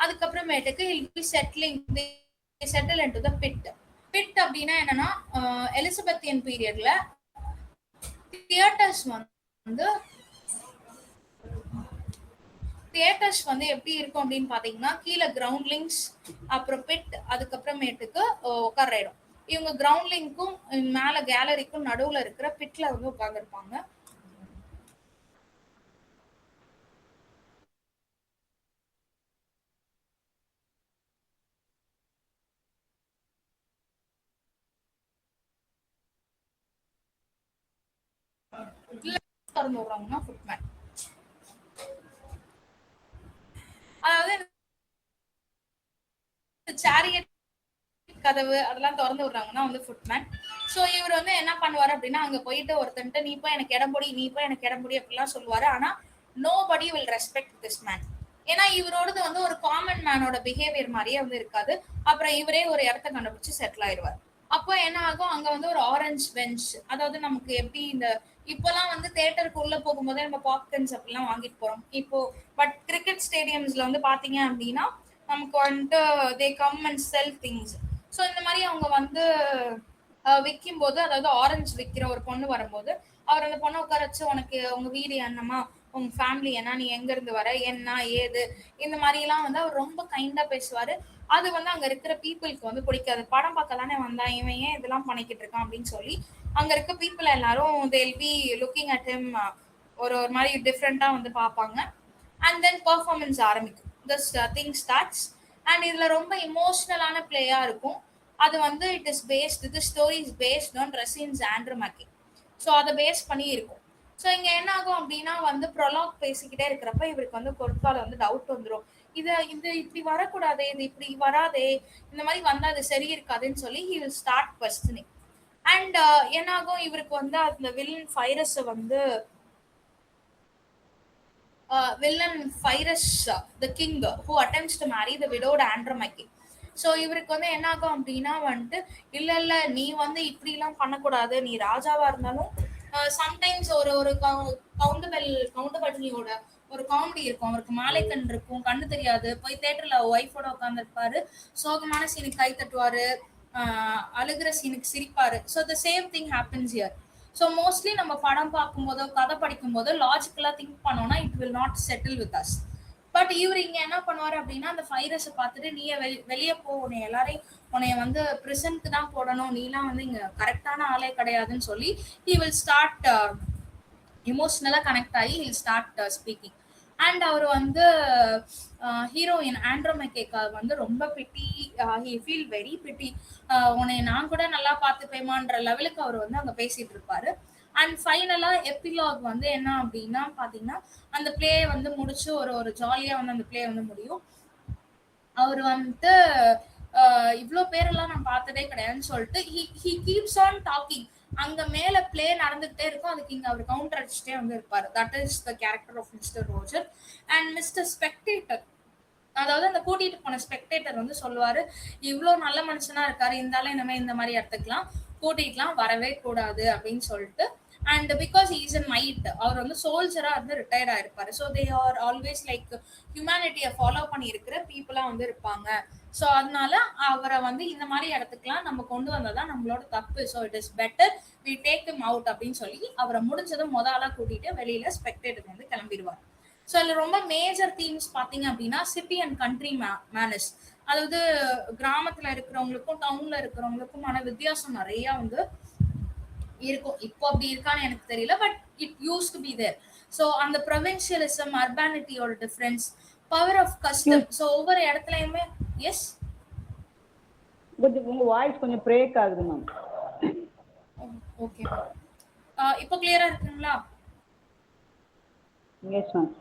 அதுக்கப்புறமேட்டுக்கு settle into the bit. Bit அப்படின்னா என்னன்னா எலிசபெத்தியன் பீரியட்ல தியேட்டர்ஸ் வந்து எப்படி இருக்கும் அப்படின்னு பாத்தீங்கன்னா கீழே கிரவுண்ட் லிங்க்ஸ், அப்புறம் பிட், அதுக்கப்புறமேட்டுக்கு உட்கார இடம். இவங்க கிரவுண்ட் லிங்க்கும் மேல கேலரிக்கும் நடுவுல இருக்கிற பிட்ல வந்து உட்கார்ந்துருப்பாங்க. திறந்து விடுறவங்கன்னா ஃபுட்மேன். அதாவது சேரியட் கதவு அதெல்லாம் திறந்து விடுறாங்கன்னா வந்து ஃபுட்மேன். ஸோ இவர் வந்து என்ன பண்ணுவாரு அப்படின்னா, அங்க போயிட்டு ஒருத்தன்ட்டு நீ போய் எனக்கு இடம்பொடி, நீ போய் எனக்கு இடம்பொடி அப்படிலாம் சொல்லுவாரு. ஆனா nobody will respect this man. ஏன்னா இவரோடது வந்து ஒரு காமன் மேனோட பிஹேவியர் மாதிரியே வந்து இருக்காது. அப்புறம் இவரே ஒரு இடத்த கண்டுபிடிச்சு செட்டில் ஆயிடுவார். அப்போ என்ன ஆகும், அங்க வந்து ஒரு ஆரஞ்சு பெஞ்ச், அதாவது நமக்கு எப்படி இந்த இப்போலாம் வந்து தியேட்டருக்கு உள்ள போகும்போதே நம்ம பாப்கார்ன்ஸ் அப்படிலாம் வாங்கிட்டு போறோம். இப்போ பட் கிரிக்கெட் ஸ்டேடியம்ஸ்ல வந்து பாத்தீங்க அப்படின்னா நமக்கு வந்துட்டு they come and sell things. So இந்த மாதிரி அவங்க வந்து விற்கும் போது, அதாவது ஆரஞ்சு விற்கிற ஒரு பொண்ணு வரும்போது அவர் அந்த பொண்ணை உட்கார வச்சு, உனக்கு உங்க வீடு என்னமா, உங்க ஃபேமிலி என்ன, நீ எங்க இருந்து வர, என்ன ஏது, இந்த மாதிரி எல்லாம் வந்து அவர் ரொம்ப கைண்டா பேசுவாரு. அது வந்து அங்க இருக்கிற பீப்புளுக்கு வந்து பிடிக்காது. படம் பார்க்க தானே வந்தான், இவன் ஏன் இதெல்லாம் பண்ணிக்கிட்டு இருக்கான் அப்படின்னு சொல்லி அங்க இருக்க பீப்புள் எல்லாரும் they'll be looking at him ஒரு ஒரு மாதிரி டிஃப்ரெண்டா வந்து பார்ப்பாங்க. அண்ட் தென் பெர்ஃபார்மன்ஸ் ஆரம்பிக்கும். This thing starts. அண்ட் இதுல ரொம்ப இமோஷனலான பிளேயா இருக்கும். அது வந்து it is based, the story is based on Racine's Andromache. So அதை பேஸ் பண்ணி இருக்கும். ஸோ இங்க என்ன ஆகும் அப்படின்னா வந்து ப்ரொலாக் பேசிக்கிட்டே இருக்கிறப்ப இவருக்கு வந்து பொறுப்பால வந்து டவுட் வந்துடும். இது இப்படி வரக்கூடாதே, இது இப்படி வராதே, இந்த மாதிரி வந்தா அது சரி இருக்காதுன்னு சொல்லி he will start questioning. And என்ன ஆகும், இவருக்கு வந்து அந்த வில்லன் ஃபைரஸ் வந்து villain Pyrrhus the king who attempts to marry the widowed Andromache. So இவருக்கு வந்து என்ன ஆகும் அப்படின்னா வந்துட்டு, இல்ல இல்ல நீ வந்து இப்படி எல்லாம் பண்ணக்கூடாது, நீ ராஜாவா இருந்தாலும் சம்டைம்ஸ் ஒரு ஒரு கவுண்டபல்னியோட ஒரு காமெடி இருக்கும். அவருக்கு மாலைக்கண் இருக்கும், கண்ணு தெரியாது, போய் தேட்டர்ல ஒய்ஃபோட உட்காந்துருப்பாரு, சோகமான சீனுக்கு கை தட்டுவாரு, அழுகிற சீனுக்கு சிரிப்பாரு. So the same thing happens here. So mostly நம்ம படம் பார்க்கும்போதோ கதை படிக்கும் போதோ லாஜிக்கலா திங்க் பண்ணோம்னா it will not settle with us. But இவர் இங்க என்ன பண்ணுவாரு அப்படின்னா, அந்த ஃபைரஸை பார்த்துட்டு நீ வெளியே போ, உன்னைய வந்து பிரிசனுக்கு தான் போடணும், நீலாம் வந்து இங்க கரெக்டான ஆளே கிடையாதுன்னு சொல்லி he will start இமோஷனலா கனெக்ட் ஆகி he will start speaking. And அவர் வந்து ஹீரோயின் ஆண்ட்ரோமேக்கேக்கா வந்து ரொம்ப pity, he feel very pity, உன்னை நான் கூட நல்லா பார்த்துப்பேமான்ற லெவலுக்கு அவர் வந்து அங்க பேசிட்டு இருப்பாரு. அண்ட் ஃபைனலா எபிலாக் வந்து என்ன அப்படின்னா பாத்தீங்கன்னா, அந்த பிளே வந்து முடிச்சு ஒரு ஒரு ஜாலியா வந்து அந்த பிளே வந்து முடியும். அவர் வந்துட்டு இவ்வளோ பேரெல்லாம் நான் பார்த்ததே கிடையாதுன்னு சொல்லிட்டு he keeps on talking. அங்க மேல பிளே நடந்துகிட்டே இருக்கும், அதுக்கு இங்க அவர் கவுண்டர் அடிச்சுட்டே வந்து இருப்பாரு. That is the character of mister Roger. And mister Spectator, அதாவது அந்த கூட்டிட்டு போன ஸ்பெக்டேட்டர் வந்து சொல்லுவாரு, இவ்வளவு நல்ல மனுஷனா இருக்காரு, இருந்தாலும் இனிமே இந்த மாதிரி இடத்துக்குலாம் கூட்டிட்டுலாம் வரவே கூடாது அப்படின்னு சொல்லிட்டு. And because is a knight, அவர் வந்து சோல்ஜரா இருந்து ரிட்டையர்ட் ஆயிருப்பாரு. So they are always like ஹியூமனிட்டியை ஃபாலோ பண்ணி இருக்கிற பீப்புளா வந்து இருப்பாங்க. ஸோ அதனால அவரை வந்து இந்த மாதிரி இடத்துக்குலாம் நம்ம கொண்டு வந்ததான் நம்மளோட தப்பு. So it is better we take him out அப்படின்னு சொல்லி அவரை முடிஞ்சதும் முதலா கூட்டிட்டு வெளியில ஸ்பெக்டேட்டர் வந்து கிளம்பிடுவார். ஸோ அதுல ரொம்ப மேஜர் தீம்ஸ் பாத்தீங்க அப்படின்னா சிட்டி அண்ட் கண்ட்ரி மேனர்ஸ், அதாவது கிராமத்துல இருக்கிறவங்களுக்கும் டவுன்ல இருக்கிறவங்களுக்குமான வித்தியாசம் நிறைய வந்து இருக்கும். இப்போ அப்படி இருக்கான்னு எனக்கு தெரியல, but it use to be there. So அந்த ப்ரொவின்சியலிசம், அர்பானிட்டியோட difference, power of custom. So ஒவ்வொரு இடத்துலயுமே எஸ் கொஞ்சம் உங்க வாய்ஸ் கொஞ்சம் பிரேக் ஆகுது மேம். ஓகே, இப்போ கிளியரா இருக்குங்களா? Yes ma'am.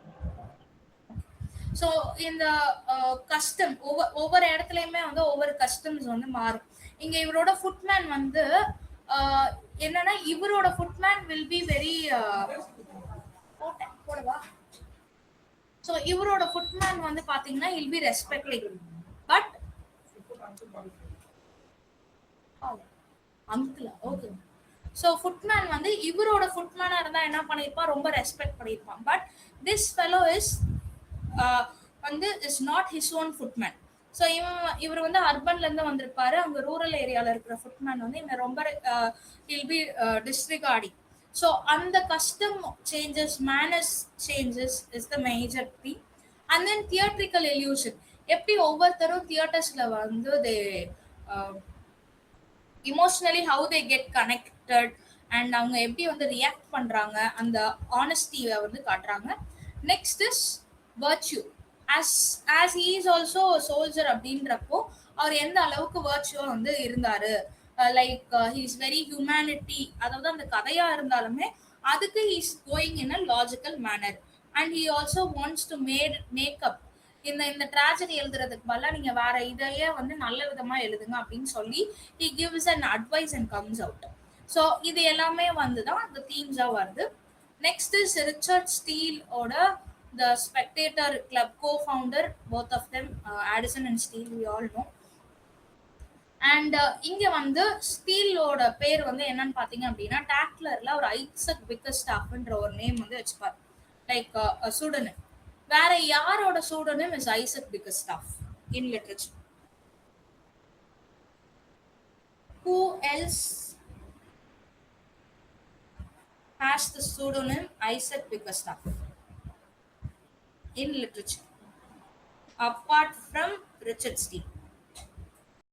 ஸோ இந்த கஸ்டம் ஒவ்வொரு இடத்துலயுமே வந்து ஒவ்வொரு கஸ்டம்ஸ் வந்து மாறும். இங்க இவரோட ஃபுட்மேன் வந்து என்னன்னா, இவரோட ஃபுட்மேன் வில் பி வெரி போடவா. ஸோ இவரோட ஃபுட்மேன் வந்து பாத்தீங்கன்னா will be respecting, but uncle okay. So footman வந்து இவரோட ஃபுட்மேனா இருந்தா என்ன பண்ணிருப்பான், ரொம்ப ரெஸ்பெக்ட் பண்ணிருப்பான். பட் திஸ் ஃபெலோ இஸ் வந்து is not his own footman. So இவர் வந்து அர்பன்ல இருந்து வந்திருப்பாரு, அங்க ரூரல் ஏரியால இருக்கிற ஃபுட்மேன் வந்து இந்த ரொம்ப ஹில் பி டிஸ்ரிகார்டிங். ஸோ அந்த custom changes, manners changes is the major thing. And then theatrical illusion, எப்படி ஒவ்வொருத்தரும் தியேட்டர்ஸ்ல வந்து they emotionally how they get connected and அவங்க எப்படி வந்து ரியாக்ட் பண்றாங்க, அந்த ஆனஸ்டியை வந்து காட்டுறாங்க. Next is virtue. as he is also a soldier அப்படின்றப்போ அவர் எந்த அளவுக்கு வர்ச்சுவா வந்து இருந்தாரு, like he is very humanity. அதாவது அந்த கதையா இருந்தாலுமே அதுக்கு is going in a logical manner. And he also wants to make up இந்த இந்த ட்ராஜடி எழுதுறதுக்கு பதிலா நீங்க வேற இதையே வந்து நல்ல விதமா எழுதுங்க அப்படின்னு சொல்லி he gives an advice and comes out. So இது எல்லாமே வந்து தான் இந்த தீம்ஸா வருது. நெக்ஸ்ட் இஸ் ரிச்சர்ட் ஸ்டீலோட the spectator club co-founder, both of them Addison and Steele, we all know. And இங்க வந்து ஸ்டீலோட பேர் வந்து என்னன்னு பாத்தீங்க அப்படின்னா டாக்லர்ல ஒரு ஐசக் பிக்கர்ஸ்டாஃப்ன்ற ஒரு நேம் வந்து வச்சுப்பார், லைக் சூடனிம். வேற யாரோட pseudonym is Isaac Bickerstaff in literature? Who else has the pseudonym Isaac Bickerstaff in literature apart from Richard Steele?